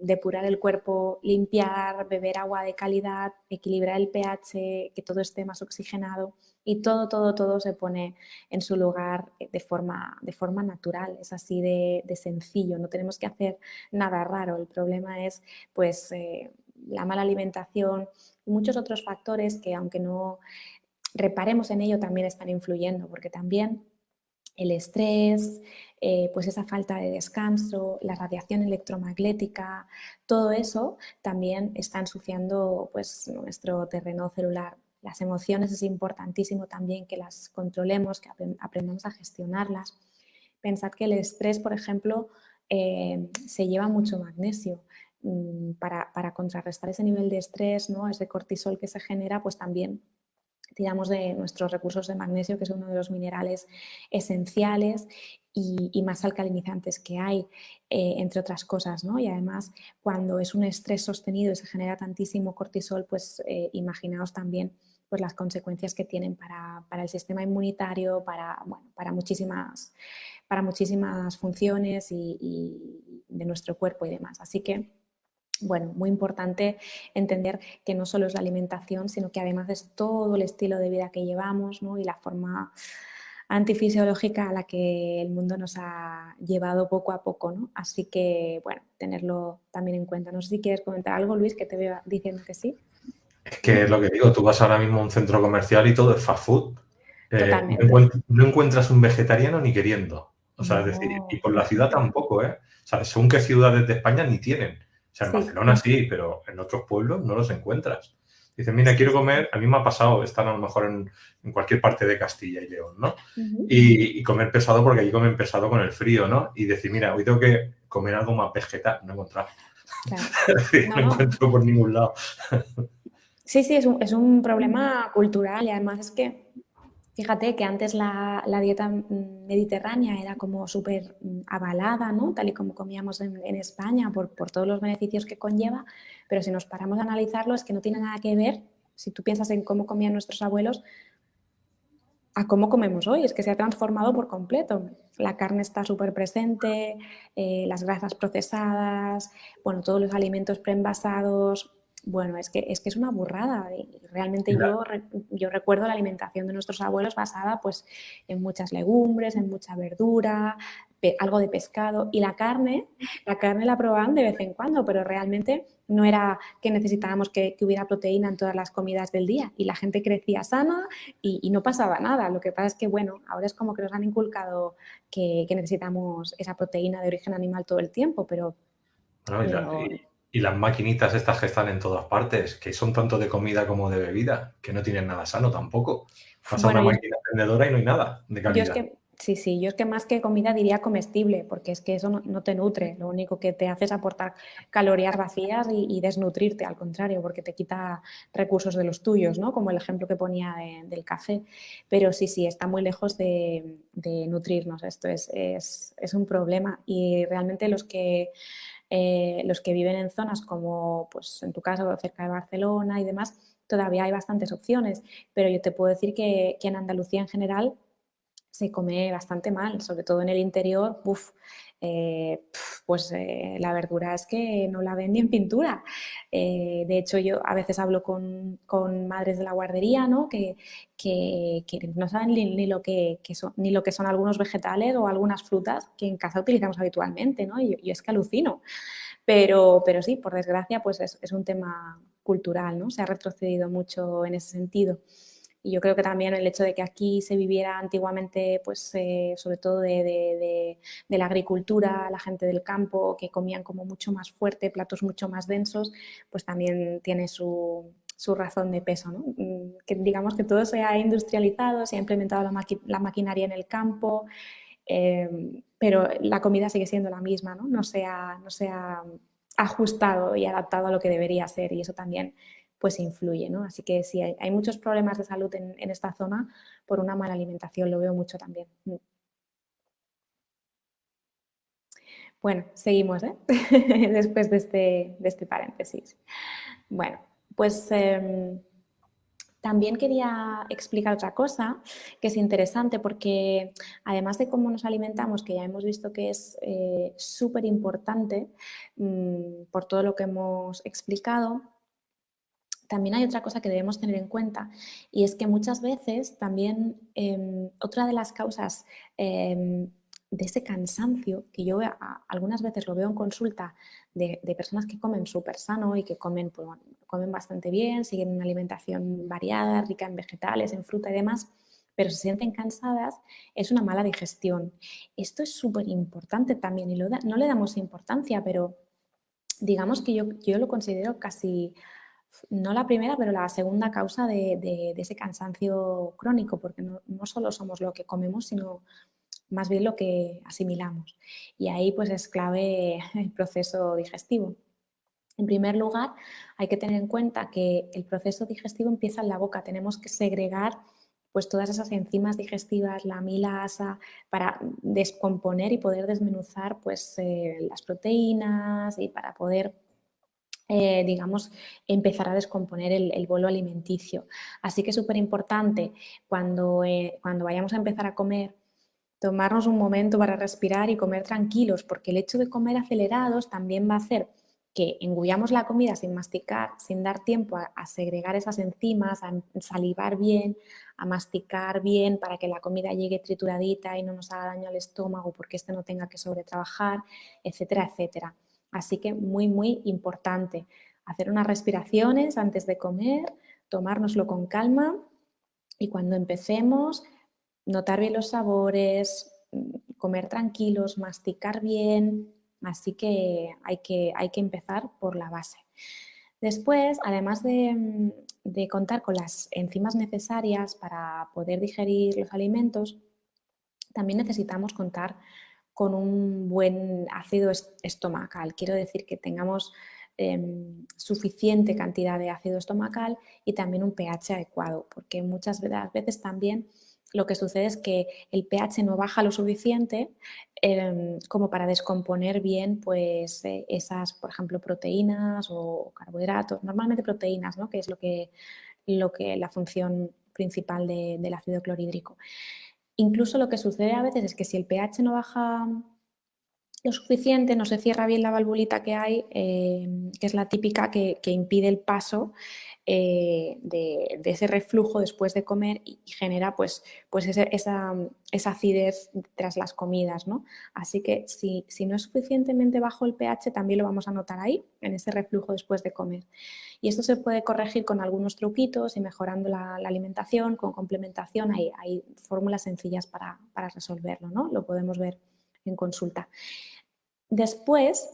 B: depurar el cuerpo, limpiar, beber agua de calidad, equilibrar el pH, que todo esté más oxigenado y todo se pone en su lugar de forma natural. Es así de sencillo, no tenemos que hacer nada raro. El problema es pues la mala alimentación y muchos otros factores que aunque no reparemos en ello también están influyendo, porque también el estrés, pues esa falta de descanso, la radiación electromagnética, todo eso también está ensuciando pues, nuestro terreno celular. Las emociones es importantísimo también que las controlemos, que aprendamos a gestionarlas. Pensad que el estrés, por ejemplo, se lleva mucho magnesio. Para contrarrestar ese nivel de estrés, ¿no? Ese cortisol que se genera, pues también tiramos de nuestros recursos de magnesio, que es uno de los minerales esenciales y más alcalinizantes que hay, entre otras cosas, ¿no? Y además, cuando es un estrés sostenido y se genera tantísimo cortisol, pues imaginaos también pues, las consecuencias que tienen para el sistema inmunitario, bueno, para muchísimas funciones y de nuestro cuerpo y demás. Así que, bueno, muy importante entender que no solo es la alimentación, sino que además es todo el estilo de vida que llevamos, ¿no? Y la forma antifisiológica a la que el mundo nos ha llevado poco a poco, ¿no? Así que, bueno, tenerlo también en cuenta. No sé si quieres comentar algo, Luis, que te veo diciendo que sí.
A: Es que es lo que digo, tú vas ahora mismo a un centro comercial y todo es fast food.
B: Totalmente.
A: No encuentras un vegetariano ni queriendo. O sea, es decir, y
B: No.
A: por la ciudad tampoco, ¿eh? O sea, según qué ciudades de España ni tienen. O sea, en
B: Sí.
A: Barcelona sí, pero en otros pueblos no los encuentras. Dicen, mira, quiero comer, a mí me ha pasado, están a lo mejor en cualquier parte de Castilla y León, ¿no?
B: Ujú.
A: Y comer pesado porque allí comen pesado con el frío, ¿no? Y decir, mira, hoy tengo que comer algo más vegetal, no encontrar.
B: Claro.
A: Es decir,
B: No,
A: no
B: no.
A: encuentro por ningún lado.
B: Sí, sí, es un problema cultural y además es que, fíjate que antes la dieta mediterránea era como súper avalada, ¿no? Tal y como comíamos en España por todos los beneficios que conlleva, pero si nos paramos a analizarlo es que no tiene nada que ver, si tú piensas en cómo comían nuestros abuelos, a cómo comemos hoy, es que se ha transformado por completo. La carne está súper presente, las grasas procesadas, bueno, todos los alimentos preenvasados. Bueno, es que es una burrada. Y realmente yo recuerdo la alimentación de nuestros abuelos basada pues, en muchas legumbres, en mucha verdura, algo de pescado. Y la carne la probaban de vez en cuando, pero realmente no era que necesitábamos que hubiera proteína en todas las comidas del día. Y la gente crecía sana y no pasaba nada. Lo que pasa es que, bueno, ahora es como que nos han inculcado que necesitamos esa proteína de origen animal todo el tiempo, pero,
A: Bueno,
B: pero
A: y las maquinitas estas que están en todas partes, que son tanto de comida como de bebida, que no tienen nada sano tampoco. Vas a
B: bueno,
A: una máquina vendedora y no hay nada de
B: yo es
A: calidad.
B: que, sí, sí, yo es que más que comida diría comestible, porque es que eso no te nutre, lo único que te hace es aportar calorías vacías y desnutrirte, al contrario, porque te quita recursos de los tuyos, ¿no? Como el ejemplo que ponía del café. Pero sí, sí, está muy lejos de nutrirnos, esto es un problema y realmente los que viven en zonas como, pues en tu caso, cerca de Barcelona y demás, todavía hay bastantes opciones, pero yo te puedo decir que en Andalucía en general se come bastante mal, sobre todo en el interior, pues la verdura es que no la ven ni en pintura. De hecho, yo a veces hablo con madres de la guardería, ¿no? Que no saben ni lo que son algunos vegetales o algunas frutas que en casa utilizamos habitualmente, ¿no? Y yo es que alucino. Pero sí, por desgracia, pues es un tema cultural, ¿no? Se ha retrocedido mucho en ese sentido. Y yo creo que también el hecho de que aquí se viviera antiguamente, pues sobre todo de la agricultura, la gente del campo, que comían como mucho más fuerte, platos mucho más densos, pues también tiene su razón de peso, ¿no? Que digamos que todo se ha industrializado, se ha implementado la maquinaria en el campo, pero la comida sigue siendo la misma, ¿no? No se ha ajustado y adaptado a lo que debería ser y eso también pues influye, ¿no? Así que sí, hay muchos problemas de salud en esta zona por una mala alimentación, lo veo mucho también. Bueno, seguimos, ¿eh? Después de este paréntesis. Bueno, pues también quería explicar otra cosa que es interesante porque además de cómo nos alimentamos, que ya hemos visto que es súper importante por todo lo que hemos explicado, también hay otra cosa que debemos tener en cuenta y es que muchas veces también otra de las causas de ese cansancio, que yo algunas veces lo veo en consulta de personas que comen súper sano y que comen, pues, bueno, comen bastante bien, siguen una alimentación variada, rica en vegetales, en fruta y demás, pero se sienten cansadas, es una mala digestión. Esto es súper importante también y no le damos importancia, pero digamos que yo lo considero casi no la primera, pero la segunda causa de ese cansancio crónico, porque no solo somos lo que comemos, sino más bien lo que asimilamos. Y ahí pues es clave el proceso digestivo. En primer lugar, hay que tener en cuenta que el proceso digestivo empieza en la boca. Tenemos que segregar pues, todas esas enzimas digestivas, la amilasa, para descomponer y poder desmenuzar pues, las proteínas y para poder digamos, empezar a descomponer el bolo alimenticio. Así que es súper importante cuando vayamos a empezar a comer, tomarnos un momento para respirar y comer tranquilos, porque el hecho de comer acelerados también va a hacer que engullamos la comida sin masticar, sin dar tiempo a segregar esas enzimas, a salivar bien, a masticar bien para que la comida llegue trituradita y no nos haga daño al estómago porque este no tenga que sobretrabajar, etcétera, etcétera. Así que muy, muy importante hacer unas respiraciones antes de comer, tomárnoslo con calma y cuando empecemos, notar bien los sabores, comer tranquilos, masticar bien. Así que hay que empezar por la base. Después, además de contar con las enzimas necesarias para poder digerir los alimentos, también necesitamos contar con un buen ácido estomacal. Quiero decir que tengamos suficiente cantidad de ácido estomacal y también un pH adecuado, porque muchas veces también lo que sucede es que el pH no baja lo suficiente como para descomponer bien pues, esas, por ejemplo, proteínas o carbohidratos, normalmente proteínas, ¿no? Que es lo que la función principal del ácido clorhídrico. Incluso lo que sucede a veces es que si el pH no baja lo suficiente, no se cierra bien la valvulita que hay, que es la típica que impide el paso de ese reflujo después de comer y genera pues esa acidez tras las comidas, ¿no? Así que si no es suficientemente bajo el pH, también lo vamos a notar ahí, en ese reflujo después de comer. Y esto se puede corregir con algunos truquitos y mejorando la alimentación, con complementación, hay fórmulas sencillas para resolverlo, ¿no? Lo podemos ver en consulta. Después,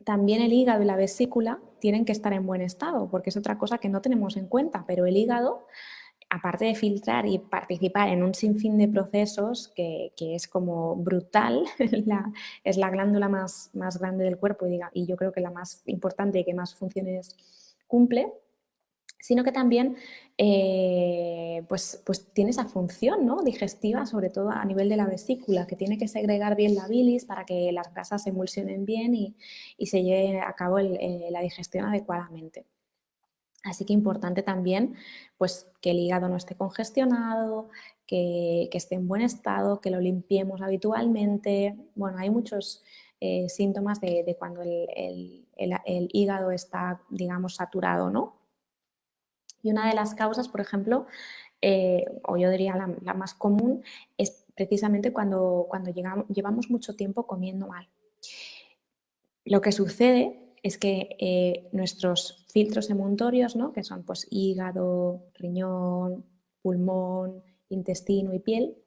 B: también el hígado y la vesícula tienen que estar en buen estado, porque es otra cosa que no tenemos en cuenta, pero el hígado, aparte de filtrar y participar en un sinfín de procesos que es como brutal, es la glándula más grande del cuerpo y yo creo que la más importante y que más funciones cumple, sino que también pues tiene esa función, ¿no? Digestiva, sobre todo a nivel de la vesícula, que tiene que segregar bien la bilis para que las grasas se emulsionen bien y se lleve a cabo la digestión adecuadamente. Así que importante también pues, que el hígado no esté congestionado, que esté en buen estado, que lo limpiemos habitualmente. Bueno, hay muchos síntomas de cuando el hígado está, digamos, saturado, ¿no? Y una de las causas, por ejemplo, o yo diría la más común, es precisamente cuando llevamos mucho tiempo comiendo mal. Lo que sucede es que nuestros filtros emuntorios, ¿no? Que son pues, hígado, riñón, pulmón, intestino y piel,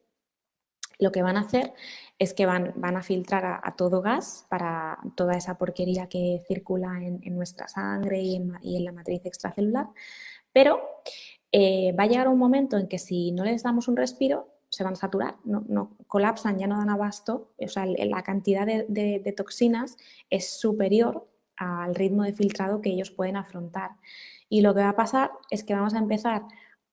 B: lo que van a hacer es que van a filtrar a todo gas para toda esa porquería que circula en nuestra sangre y en la matriz extracelular, pero va a llegar un momento en que si no les damos un respiro, se van a saturar, no colapsan, ya no dan abasto, o sea, la cantidad de toxinas es superior al ritmo de filtrado que ellos pueden afrontar. Y lo que va a pasar es que vamos a empezar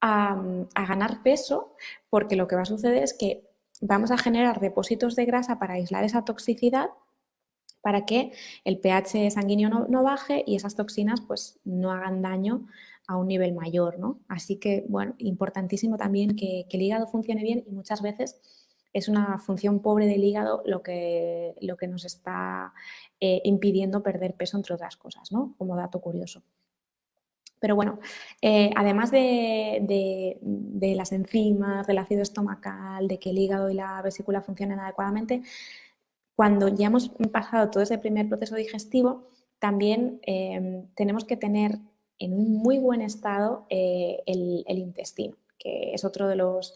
B: a ganar peso porque lo que va a suceder es que vamos a generar depósitos de grasa para aislar esa toxicidad para que el pH sanguíneo no baje y esas toxinas pues, no hagan daño a un nivel mayor, ¿no? Así que, bueno, importantísimo también que el hígado funcione bien y muchas veces es una función pobre del hígado lo que nos está impidiendo perder peso, entre otras cosas, ¿no? Como dato curioso. Pero bueno, además de las enzimas, del ácido estomacal, de que el hígado y la vesícula funcionen adecuadamente, cuando ya hemos pasado todo ese primer proceso digestivo, también tenemos que tener en un muy buen estado el intestino, que es otro de los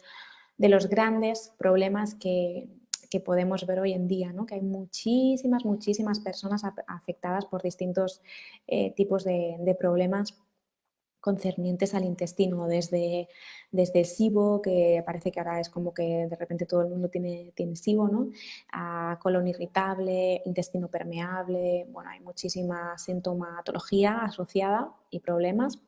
B: grandes problemas que podemos ver hoy en día, ¿no? Que hay muchísimas personas afectadas por distintos tipos de problemas concernientes al intestino, desde el SIBO, que parece que ahora es como que de repente todo el mundo tiene SIBO, ¿no? A colon irritable, intestino permeable, bueno, hay muchísima sintomatología asociada y problemas.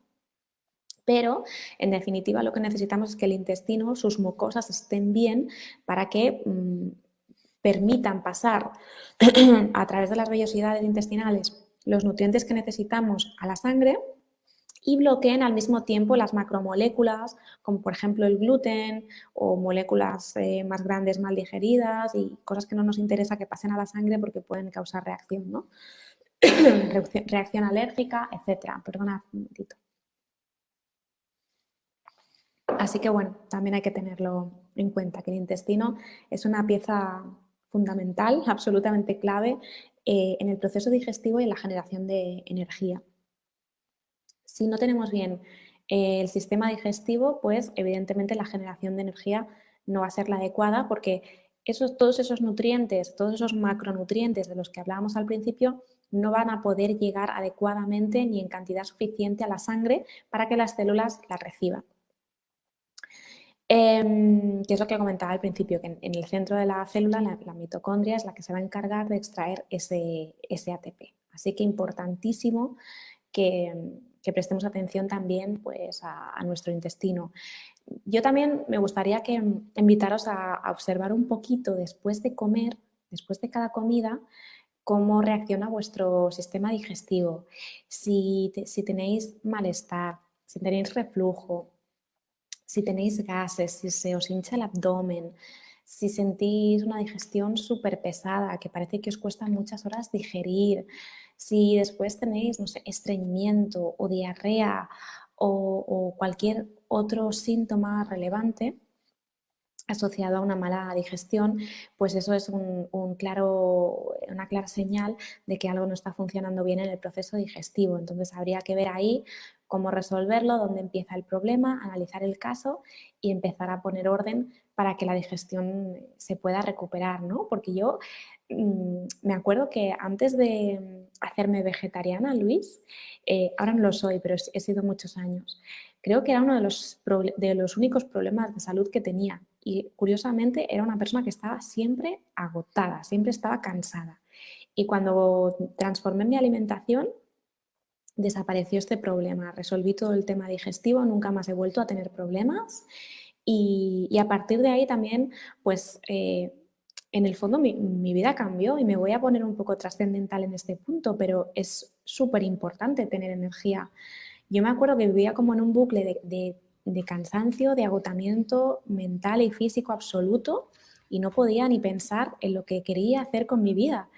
B: Pero, en definitiva, lo que necesitamos es que el intestino, sus mucosas estén bien para que permitan pasar a través de las vellosidades intestinales los nutrientes que necesitamos a la sangre y bloqueen al mismo tiempo las macromoléculas, como por ejemplo el gluten o moléculas más grandes mal digeridas y cosas que no nos interesa que pasen a la sangre porque pueden causar reacción, ¿no? Reacción alérgica, etcétera. Perdona un momentito. Así que bueno, también hay que tenerlo en cuenta, que el intestino es una pieza fundamental, absolutamente clave en el proceso digestivo y en la generación de energía. Si no tenemos bien el sistema digestivo, pues evidentemente la generación de energía no va a ser la adecuada porque todos esos nutrientes, todos esos macronutrientes de los que hablábamos al principio, no van a poder llegar adecuadamente ni en cantidad suficiente a la sangre para que las células las reciban. Que es lo que comentaba al principio, que en el centro de la célula, la mitocondria es la que se va a encargar de extraer ese ATP. Así que importantísimo que prestemos atención también pues, a nuestro intestino. Yo también me gustaría invitaros a observar un poquito después de comer, después de cada comida, cómo reacciona vuestro sistema digestivo. Si tenéis malestar, si tenéis reflujo, si tenéis gases, si se os hincha el abdomen, si sentís una digestión súper pesada, que parece que os cuesta muchas horas digerir, si después tenéis, no sé, estreñimiento o diarrea o cualquier otro síntoma relevante asociado a una mala digestión, pues eso es una clara señal de que algo no está funcionando bien en el proceso digestivo. Entonces habría que ver ahí cómo resolverlo, dónde empieza el problema, analizar el caso y empezar a poner orden para que la digestión se pueda recuperar, ¿no? Porque yo me acuerdo que antes de hacerme vegetariana, Luis, ahora no lo soy, pero he sido muchos años, creo que era uno de los únicos problemas de salud que tenía. Y curiosamente era una persona que estaba siempre agotada, siempre estaba cansada. Y cuando transformé mi alimentación, desapareció este problema. Resolví todo el tema digestivo, nunca más he vuelto a tener problemas. Y a partir de ahí también, pues en el fondo mi vida cambió y me voy a poner un poco trascendental en este punto, pero es súper importante tener energía. Yo me acuerdo que vivía como en un bucle de cansancio, de agotamiento mental y físico absoluto y no podía ni pensar en lo que quería hacer con mi vida.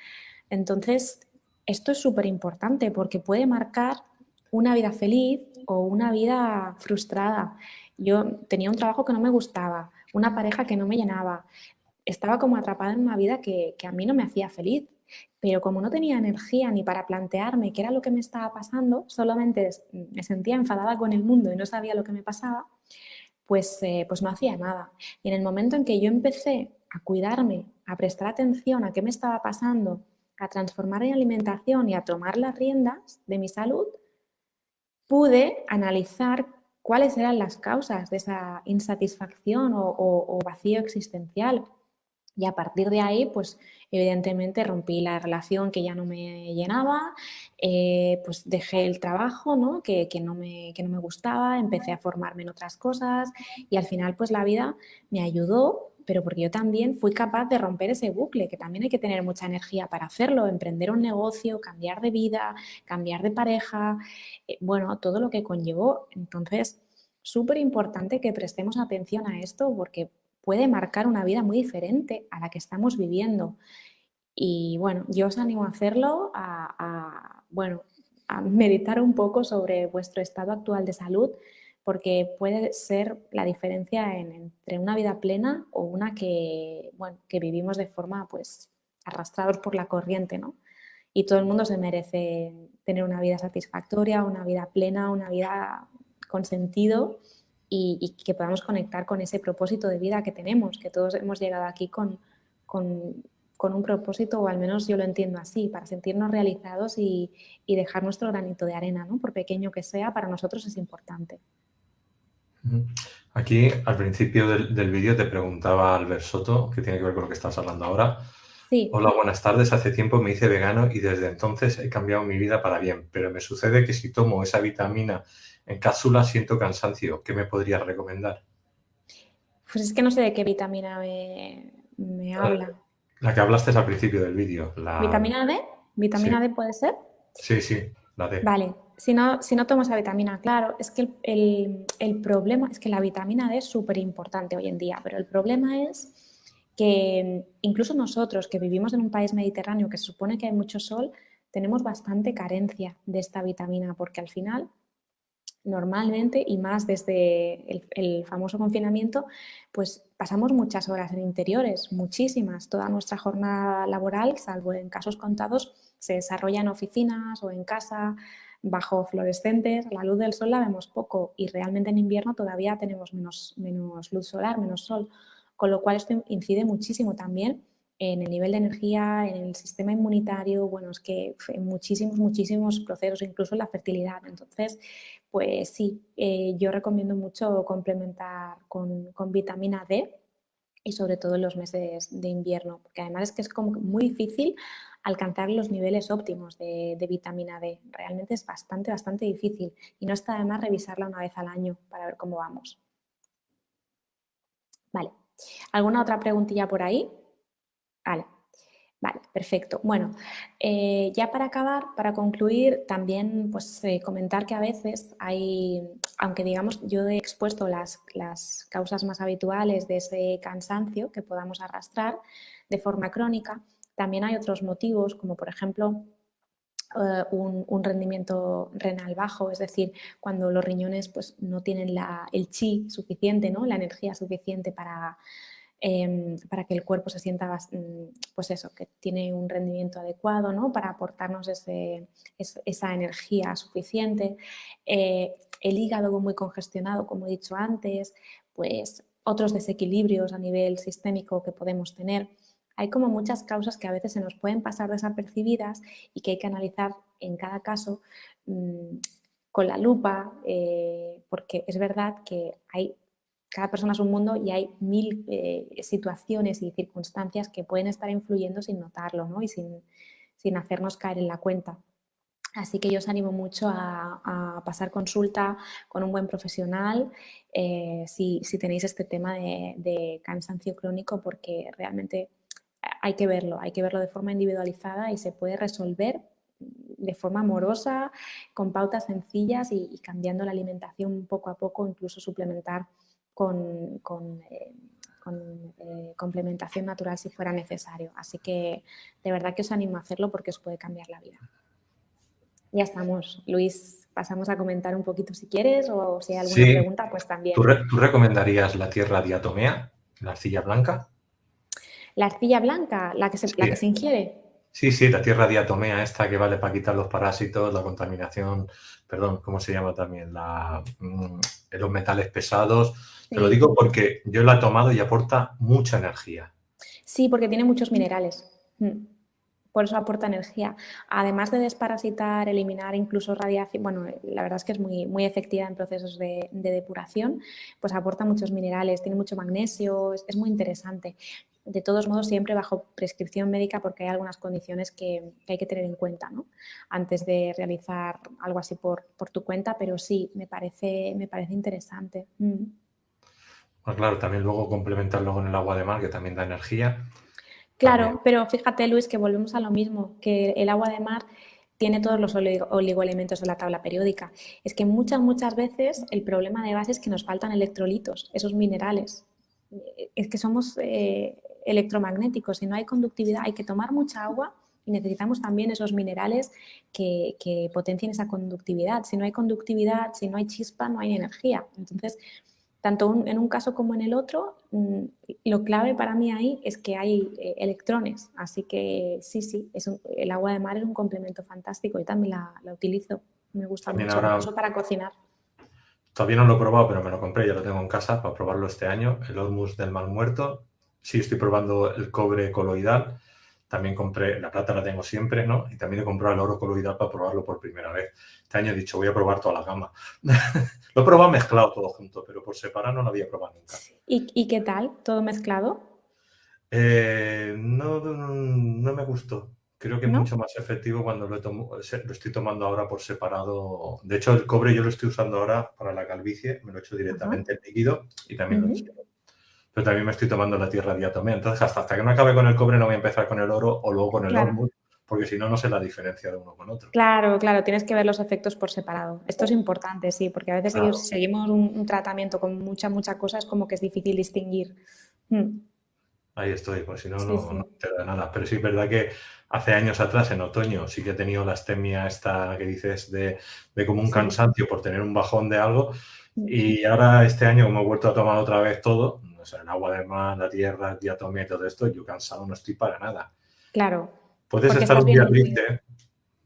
B: Entonces, esto es súper importante porque puede marcar una vida feliz o una vida frustrada. Yo tenía un trabajo que no me gustaba, una pareja que no me llenaba, estaba como atrapada en una vida que a mí no me hacía feliz. Pero como no tenía energía ni para plantearme qué era lo que me estaba pasando, solamente me sentía enfadada con el mundo y no sabía lo que me pasaba, pues no hacía nada. Y en el momento en que yo empecé a cuidarme, a prestar atención a qué me estaba pasando, a transformar mi alimentación y a tomar las riendas de mi salud, pude analizar cuáles eran las causas de esa insatisfacción o vacío existencial. Y a partir de ahí, pues evidentemente rompí la relación que ya no me llenaba, pues dejé el trabajo, ¿no? Que no me gustaba, empecé a formarme en otras cosas y al final pues la vida me ayudó, pero porque yo también fui capaz de romper ese bucle, que también hay que tener mucha energía para hacerlo, emprender un negocio, cambiar de vida, cambiar de pareja, bueno, todo lo que conllevó. Entonces, súper importante que prestemos atención a esto porque puede marcar una vida muy diferente a la que estamos viviendo. Y bueno, yo os animo a hacerlo, bueno, a meditar un poco sobre vuestro estado actual de salud, porque puede ser la diferencia entre una vida plena o una que, bueno, que vivimos de forma pues arrastrados por la corriente, ¿no? Y todo el mundo se merece tener una vida satisfactoria, una vida plena, una vida con sentido y que podamos conectar con ese propósito de vida que tenemos, que todos hemos llegado aquí con con un propósito, o al menos yo lo entiendo así, para sentirnos realizados y dejar nuestro granito de arena, ¿no? Por pequeño que sea, para nosotros es importante.
A: Aquí, al principio del vídeo, te preguntaba Albert Soto, que tiene que ver con lo que estás hablando ahora.
B: Sí.
A: Hola, buenas tardes. Hace tiempo me hice vegano y desde entonces he cambiado mi vida para bien, pero me sucede que si tomo esa vitamina en cápsula siento cansancio. ¿Qué me podrías recomendar?
B: Pues es que no sé de qué vitamina me habla.
A: La que hablaste al principio del vídeo.
B: ¿Vitamina D?
A: Sí,
B: ¿Vitamina D puede ser?
A: sí, la D.
B: Vale, si no tomo esa vitamina, claro, es que el problema es que la vitamina D es súper importante hoy en día, pero el problema es que incluso nosotros que vivimos en un país mediterráneo que se supone que hay mucho sol, tenemos bastante carencia de esta vitamina, porque al final normalmente, y más desde el famoso confinamiento, pues pasamos muchas horas en interiores, muchísimas. Toda nuestra jornada laboral, salvo en casos contados, se desarrolla en oficinas o en casa, bajo fluorescentes. La luz del sol la vemos poco y realmente en invierno todavía tenemos menos luz solar, menos sol, con lo cual esto incide muchísimo también en el nivel de energía, en el sistema inmunitario, bueno, es que en muchísimos procesos, incluso en la fertilidad. Entonces, pues sí, yo recomiendo mucho complementar con vitamina D y sobre todo en los meses de invierno, porque además es que es como muy difícil alcanzar los niveles óptimos de vitamina D. Realmente es bastante difícil y no está de más revisarla una vez al año para ver cómo vamos. Vale. ¿Alguna otra preguntilla por ahí? Vale. Vale, perfecto. Bueno, ya para acabar, para concluir, también pues comentar que a veces hay, aunque digamos yo he expuesto las causas más habituales de ese cansancio que podamos arrastrar de forma crónica, también hay otros motivos, como por ejemplo un rendimiento renal bajo, es decir, cuando los riñones pues, no tienen el chi suficiente, ¿no? La energía suficiente para que el cuerpo se sienta, pues eso, que tiene un rendimiento adecuado, ¿no? Para aportarnos esa energía suficiente. El hígado muy congestionado, como he dicho antes, pues otros desequilibrios a nivel sistémico que podemos tener. Hay como muchas causas que a veces se nos pueden pasar desapercibidas y que hay que analizar en cada caso con la lupa, porque es verdad que cada persona es un mundo y hay mil situaciones y circunstancias que pueden estar influyendo sin notarlo, ¿no? Y sin hacernos caer en la cuenta. Así que yo os animo mucho a pasar consulta con un buen profesional si tenéis este tema de cansancio crónico, porque realmente hay que verlo de forma individualizada y se puede resolver de forma amorosa, con pautas sencillas y cambiando la alimentación poco a poco, incluso suplementar con complementación natural si fuera necesario. Así que de verdad que os animo a hacerlo porque os puede cambiar la vida. Ya estamos. Luis, pasamos a comentar un poquito si quieres o si hay alguna
A: Sí,
B: pregunta, pues
A: ¿tú,
B: también.
A: tú recomendarías la tierra diatomea, la arcilla blanca?
B: La arcilla blanca, la
A: Sí,
B: que se ingiere.
A: sí, la tierra diatomea esta que vale para quitar los parásitos, la contaminación, perdón, ¿cómo se llama también? Los metales pesados. Te lo
B: Sí.
A: digo porque yo la he tomado y aporta mucha energía.
B: Sí, porque tiene muchos minerales. Por eso aporta energía. Además de desparasitar, eliminar incluso radiación, bueno, la verdad es que es muy efectiva en procesos de depuración, pues aporta muchos minerales, tiene mucho magnesio, es muy interesante. De todos modos, siempre bajo prescripción médica porque hay algunas condiciones que hay que tener en cuenta, ¿no? Antes de realizar algo así por tu cuenta, pero sí, me parece interesante.
A: Pues claro, también luego complementarlo con el agua de mar, que también da energía. También.
B: Claro, pero fíjate, Luis, que volvemos a lo mismo, que el agua de mar tiene todos los oligoelementos de la tabla periódica. Es que muchas veces el problema de base es que nos faltan electrolitos, esos minerales. Es que somos electromagnéticos, si no hay conductividad hay que tomar mucha agua y necesitamos también esos minerales que potencien esa conductividad. Si no hay conductividad, si no hay chispa, no hay energía. Entonces, tanto en un caso como en el otro, lo clave para mí ahí es que hay electrones. Así que sí, el agua de mar es un complemento fantástico y también la utilizo. Me gusta
A: También
B: mucho,
A: ahora,
B: incluso para cocinar.
A: todavía no lo he probado, pero me lo compré, ya lo tengo en casa para probarlo este año, el Hormuz del Mar Muerto. Sí, estoy probando el cobre coloidal. también compré, la plata la tengo siempre, ¿no? Y también he comprado el oro coloidal para probarlo por primera vez. Este año he dicho, voy a probar toda la gama. Lo he probado mezclado todo junto, pero por separado no lo había probado nunca.
B: ¿Y qué tal? ¿Todo mezclado?
A: No me gustó. Creo que es
B: ¿No?
A: mucho más efectivo cuando lo estoy tomando ahora por separado. De hecho, el cobre yo lo estoy usando ahora para la calvicie, me lo echo
B: Ajá.
A: directamente en líquido y también lo
B: Ujú.
A: enseño. Pero también me estoy tomando la tierra diatomea. Entonces, hasta que no acabe con el cobre, no voy a empezar con el oro o luego con el
B: Claro.
A: ormuz, porque si no, no sé la diferencia de uno con otro.
B: Claro, claro, tienes que ver los efectos por separado. Esto es importante, sí, porque a veces
A: Claro,
B: si seguimos un tratamiento con mucha cosa, es como que es difícil distinguir.
A: ahí estoy, pues si no,
B: Sí,
A: no
B: sí.
A: te da nada. Pero sí es verdad que hace años atrás, en otoño, sí que he tenido la astemia esta que dices de como un
B: Sí.
A: cansancio por tener un bajón de algo. Y ahora este año, como he vuelto a tomar otra vez todo, o sea, el agua del mar, la tierra, el diatomea y todo esto, yo cansado no estoy para nada.
B: Claro,
A: Puedes
B: porque
A: estar
B: estás
A: un
B: bien
A: día
B: nutrido.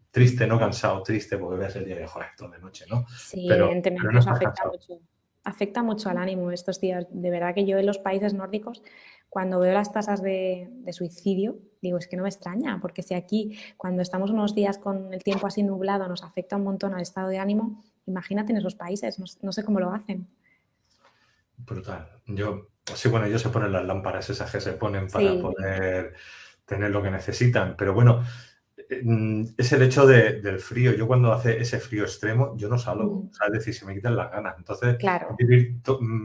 A: triste, no cansado, triste, porque ves el día de joder, esto de noche, ¿no?
B: Sí,
A: Pero
B: evidentemente
A: no
B: eso
A: estás cansado.
B: afecta mucho al ánimo estos días. De verdad que yo en los países nórdicos, cuando veo las tasas de suicidio, digo, es que no me extraña, porque si aquí, cuando estamos unos días con el tiempo así nublado, nos afecta un montón al estado de ánimo, imagínate en esos países, no sé cómo lo hacen.
A: Brutal. Sí, bueno, ellos se ponen las lámparas esas que se ponen para
B: Sí,
A: poder tener lo que necesitan, pero bueno, es el hecho del frío. Yo cuando hace ese frío extremo, yo no salgo, o sea, es decir, se me quitan las ganas. Entonces,
B: claro.
A: vivir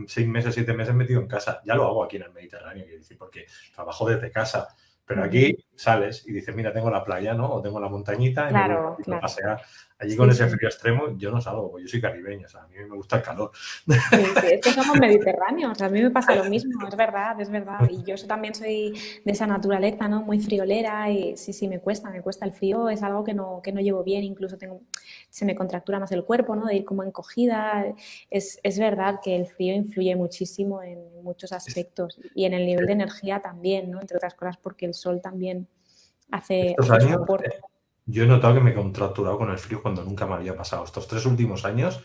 A: 6 meses, 7 meses metido en casa, ya lo hago aquí en el Mediterráneo, quiero decir, porque trabajo desde casa, pero aquí sales y dices, mira, tengo la playa, ¿no? O tengo la montañita y me voy un
B: Claro,
A: ratito a
B: claro.
A: pasear. Allí con
B: Sí,
A: ese
B: sí.
A: frío extremo, yo no salgo, porque yo soy caribeño, o sea, a mí me gusta el calor.
B: Sí, sí, es que somos mediterráneos, a mí me pasa lo mismo, es verdad, es verdad. Y yo también soy de esa naturaleza, ¿no? Muy friolera y sí, sí, me cuesta el frío, es algo que no llevo bien, incluso se me contractura más el cuerpo, ¿no? De ir como encogida. Es verdad que el frío influye muchísimo en muchos aspectos y en el nivel de energía también, ¿no? Entre otras cosas porque el sol también
A: Estos
B: hace su
A: años,
B: aporte.
A: yo he notado que me he contracturado con el frío cuando nunca me había pasado. Estos 3 últimos años,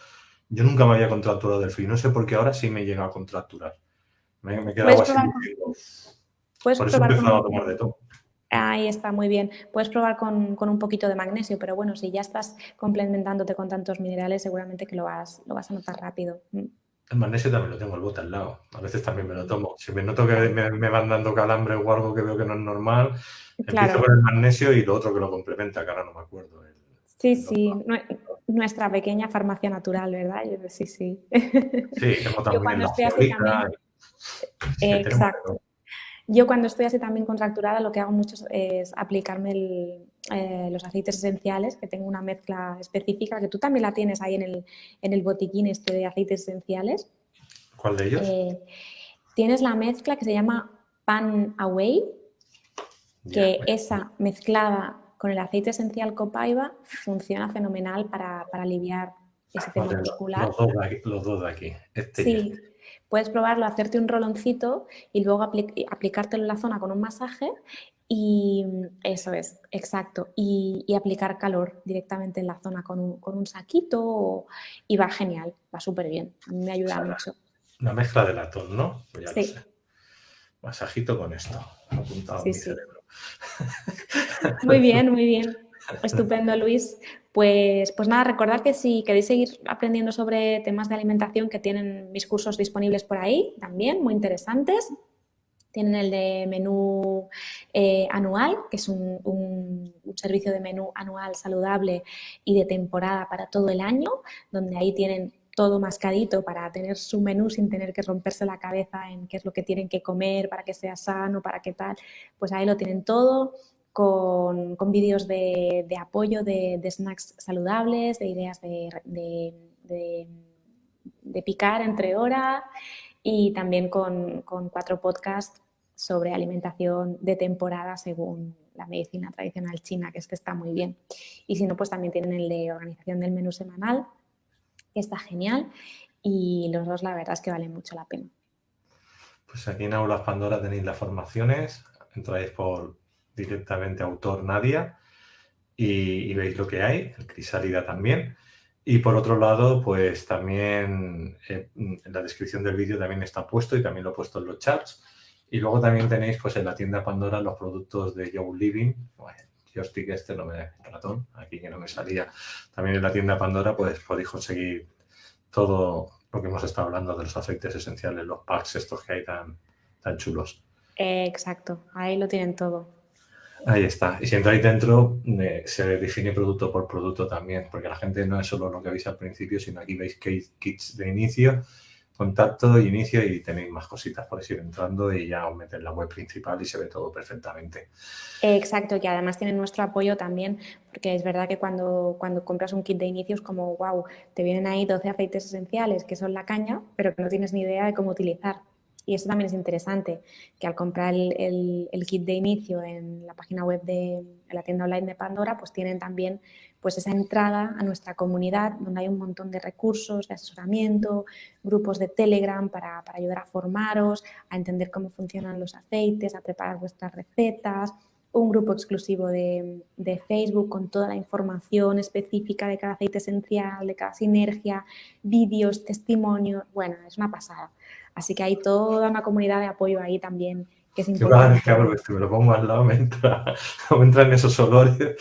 A: yo nunca me había contracturado del frío. No sé por qué ahora sí me llega a contracturar. Me he quedado
B: Puedes
A: así
B: probar
A: diciendo.
B: puedes
A: Por eso he
B: probar
A: empezado a tomar de todo.
B: Ahí está, muy bien. Puedes probar con un poquito de magnesio, pero bueno, si ya estás complementándote con tantos minerales, seguramente que lo vas a notar rápido.
A: El magnesio también lo tengo el bote al lado. A veces también me lo tomo. Si me noto que
B: Claro,
A: me van dando calambre o algo que veo que no es normal, empiezo
B: claro.
A: con el magnesio y lo otro que lo complementa, que ahora no me acuerdo.
B: Sí,
A: El
B: sí,
A: otro.
B: nuestra pequeña farmacia natural, ¿verdad? Sí, sí.
A: Sí, tengo
B: Yo
A: también
B: cuando
A: la
B: estoy así
A: zeolita.
B: también,
A: Sí, tenemos de
B: exacto.
A: todo.
B: Yo cuando estoy así también contracturada, lo que hago mucho es aplicarme los aceites esenciales, que tengo una mezcla específica, que tú también la tienes ahí en el botiquín este de aceites esenciales.
A: ¿Cuál de ellos?
B: Eh, Tienes la mezcla que se llama Pan Away,
A: Ya.
B: que esa mezclada con el aceite esencial copaiba funciona fenomenal para aliviar ese tema
A: Vale,
B: muscular.
A: los dos de aquí, este y
B: Sí,
A: este.
B: puedes probarlo, hacerte un roloncito y luego aplicártelo en la zona con un masaje y eso es, exacto. Y aplicar calor directamente en la zona con un saquito y va genial, va súper bien. A mí me
A: O
B: ayuda
A: sea,
B: mucho.
A: la mezcla de latón, ¿no? Pues ya lo sé.
B: Sí,
A: Masajito con esto, apuntado en
B: sí,
A: mi
B: sí.
A: cerebro.
B: Muy bien, muy bien. Estupendo, Luis. Pues nada, recordad que si queréis seguir aprendiendo sobre temas de alimentación, que tienen mis cursos disponibles por ahí también, muy interesantes. Tienen el de menú anual, que es un servicio de menú anual saludable y de temporada para todo el año, donde ahí tienen todo mascadito para tener su menú sin tener que romperse la cabeza en qué es lo que tienen que comer para que sea sano, para qué tal. Pues ahí lo tienen todo con vídeos de apoyo de snacks saludables, de ideas de picar entre horas y también con 4 podcasts sobre alimentación de temporada según la medicina tradicional china, que este está muy bien. Y si no, pues también tienen el de organización del menú semanal, que está genial. Y los dos, la verdad es que valen mucho la pena.
A: Pues aquí en Aulas Pandora tenéis las formaciones, entráis por directamente autor Nadia y veis lo que hay, el Crisálida también. Y por otro lado, pues también en la descripción del vídeo también está puesto y también lo he puesto en los chats. Y luego también tenéis pues en la tienda Pandora los productos de Joe Living. Bueno, Joystick no me ratón, aquí que no me salía. También en la tienda Pandora pues podéis conseguir todo lo que hemos estado hablando de los aceites esenciales, los packs estos que hay tan chulos.
B: Exacto, ahí lo tienen todo.
A: Ahí está. Y si entráis dentro, se define producto por producto también, porque la gente no es solo lo que veis al principio, sino aquí veis kits de inicio, contacto, inicio y tenéis más cositas. Podéis ir entrando y ya os metéis en la web principal y se ve todo perfectamente.
B: Exacto, que además tienen nuestro apoyo también, porque es verdad que cuando compras un kit de inicio es como, wow, te vienen ahí 12 aceites esenciales que son la caña, pero que no tienes ni idea de cómo utilizar. Y eso también es interesante, que al comprar el kit de inicio en la página web en la tienda online de Pandora, pues tienen también pues esa entrada a nuestra comunidad, donde hay un montón de recursos, de asesoramiento, grupos de Telegram para ayudar a formaros, a entender cómo funcionan los aceites, a preparar vuestras recetas, un grupo exclusivo de Facebook con toda la información específica de cada aceite esencial, de cada sinergia, vídeos, testimonios, bueno, es una pasada. Así que hay toda una comunidad de apoyo ahí también que es importante.
A: Claro, que me lo pongo al lado, me entran esos olores,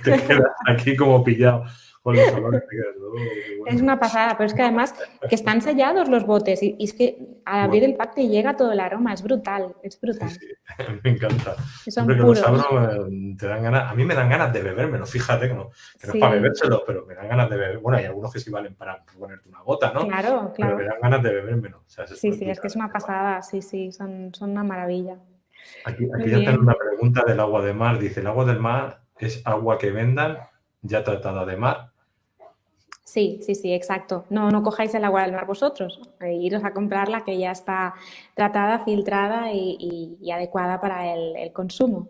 A: te quedas aquí como pillado con los olores.
B: Qué bueno. Es una pasada, pero es que además que están sellados los botes y es que al abrir el pack te llega todo el aroma, es brutal, es brutal.
A: Sí, me encanta.
B: Son puros.
A: Los abro, te dan ganas, a mí me dan ganas de bebérmelo, fíjate que no es para bebérselo, pero me dan ganas de beber. Bueno, hay algunos que sí valen para ponerte una gota, ¿no?
B: Claro.
A: Pero me dan ganas de bebérmelo. O sea,
B: sí, es que es una pasada, sí, son una maravilla.
A: Aquí ya tengo una pregunta del agua de mar. Dice, ¿el agua del mar es agua que vendan ya tratada de mar?
B: Sí, exacto. No cojáis el agua del mar vosotros, iros a comprarla que ya está tratada, filtrada y adecuada para el consumo.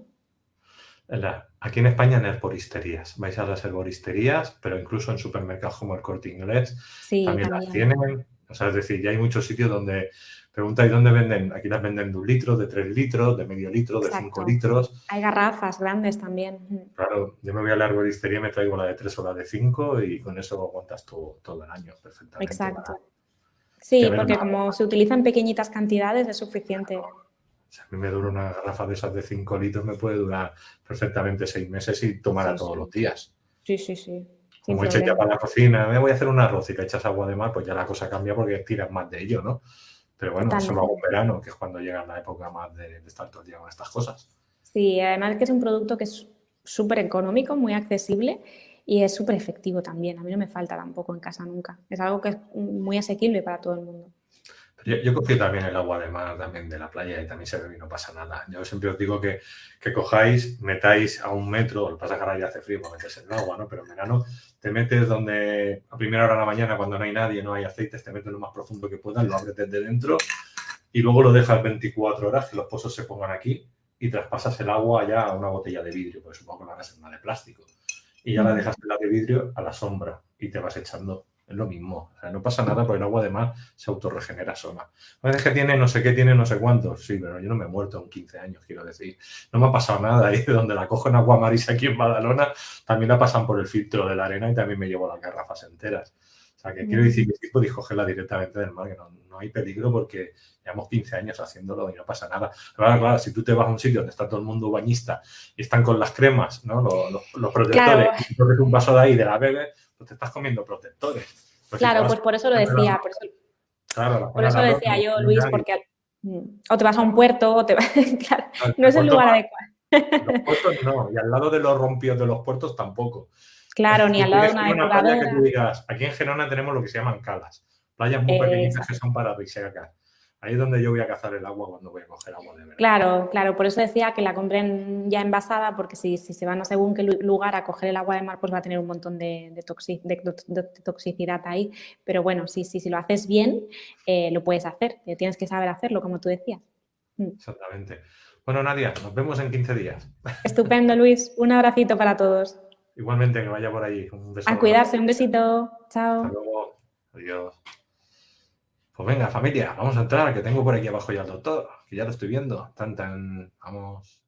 A: Aquí en España en herboristerías. Vais a las herboristerías, pero incluso en supermercados como el Corte Inglés también las tienen. O sea, es decir, ya hay muchos sitios donde preguntáis dónde venden. Aquí las venden de 1 litro, de 3 litros, de medio litro, de 5 litros.
B: Hay garrafas grandes también.
A: Claro, yo me voy a la herboristería y me traigo la de 3 o la de 5 y con eso aguantas todo el año perfectamente.
B: Exacto. Sí, porque como se utiliza en pequeñitas cantidades es suficiente.
A: Si a mí me dura una garrafa de esas de 5 litros, me puede durar perfectamente 6 meses y tomarla todos los días.
B: Sí.
A: Como eches ya para la cocina, me voy a hacer un arroz y le echas agua de mar, pues ya la cosa cambia porque tiras más de ello, ¿no? Pero bueno, eso lo hago en verano, que es cuando llega la época más de estar todo el día con estas cosas.
B: Sí, además que es un producto que es súper económico, muy accesible y es súper efectivo también. A mí no me falta tampoco en casa nunca. Es algo que es muy asequible para todo el mundo.
A: Yo confío también en el agua de mar, también de la playa, y también se bebe y no pasa nada. Yo siempre os digo que cojáis, metáis a 1 metro, lo que pasa es que ahora ya hace frío para meterse en el agua, ¿no? Pero en verano te metes donde a primera hora de la mañana, cuando no hay nadie, no hay aceites, te metes lo más profundo que puedas, lo abres desde dentro y luego lo dejas 24 horas, que los pozos se pongan aquí y traspasas el agua ya a una botella de vidrio, porque supongo que lo harás en una de plástico. Y ya la dejas en la de vidrio a la sombra y te vas echando. Es lo mismo, o sea, no pasa nada porque el agua de mar se autorregenera sola. A veces que tiene no sé qué, tiene no sé cuántos, sí, pero yo no me he muerto en 15 años, quiero decir. No me ha pasado nada ahí de donde la cojo en agua marisa aquí en Badalona, también la pasan por el filtro de la arena y también me llevo las garrafas enteras. O sea, que quiero decir que sí podéis cogerla directamente del mar, que no hay peligro porque llevamos 15 años haciéndolo y no pasa nada. Claro, si tú te vas a un sitio donde está todo el mundo bañista y están con las cremas, ¿no? Los protectores, y coges un vaso de ahí de la bebe, pues te estás comiendo protectores. Pues
B: claro, pues por eso lo decía. Por eso lo decía yo, Luis, porque o te vas a un puerto o te vas... claro, no es el lugar adecuado.
A: Los puertos no, y al lado de los rompidos de los puertos tampoco.
B: Claro, ni al lado de una
A: depuradora. Playa que tú digas, aquí en Gerona tenemos lo que se llaman calas, playas muy pequeñitas que son para risecas. Ahí es donde yo voy a cazar el agua cuando voy a coger agua de verdad.
B: Claro, por eso decía que la compren ya envasada, porque si se van a según qué lugar a coger el agua de mar, pues va a tener un montón de toxicidad ahí. Pero bueno, si lo haces bien, lo puedes hacer. Tienes que saber hacerlo, como tú decías.
A: Exactamente. Bueno, Nadia, nos vemos en 15 días.
B: Estupendo, Luis. Un abracito para todos.
A: Igualmente, que vaya por allí. Un beso.
B: A cuidarse, un besito. Chao.
A: Hasta luego. Adiós. Pues venga, familia, vamos a entrar, que tengo por aquí abajo ya al doctor, que ya lo estoy viendo. Vamos.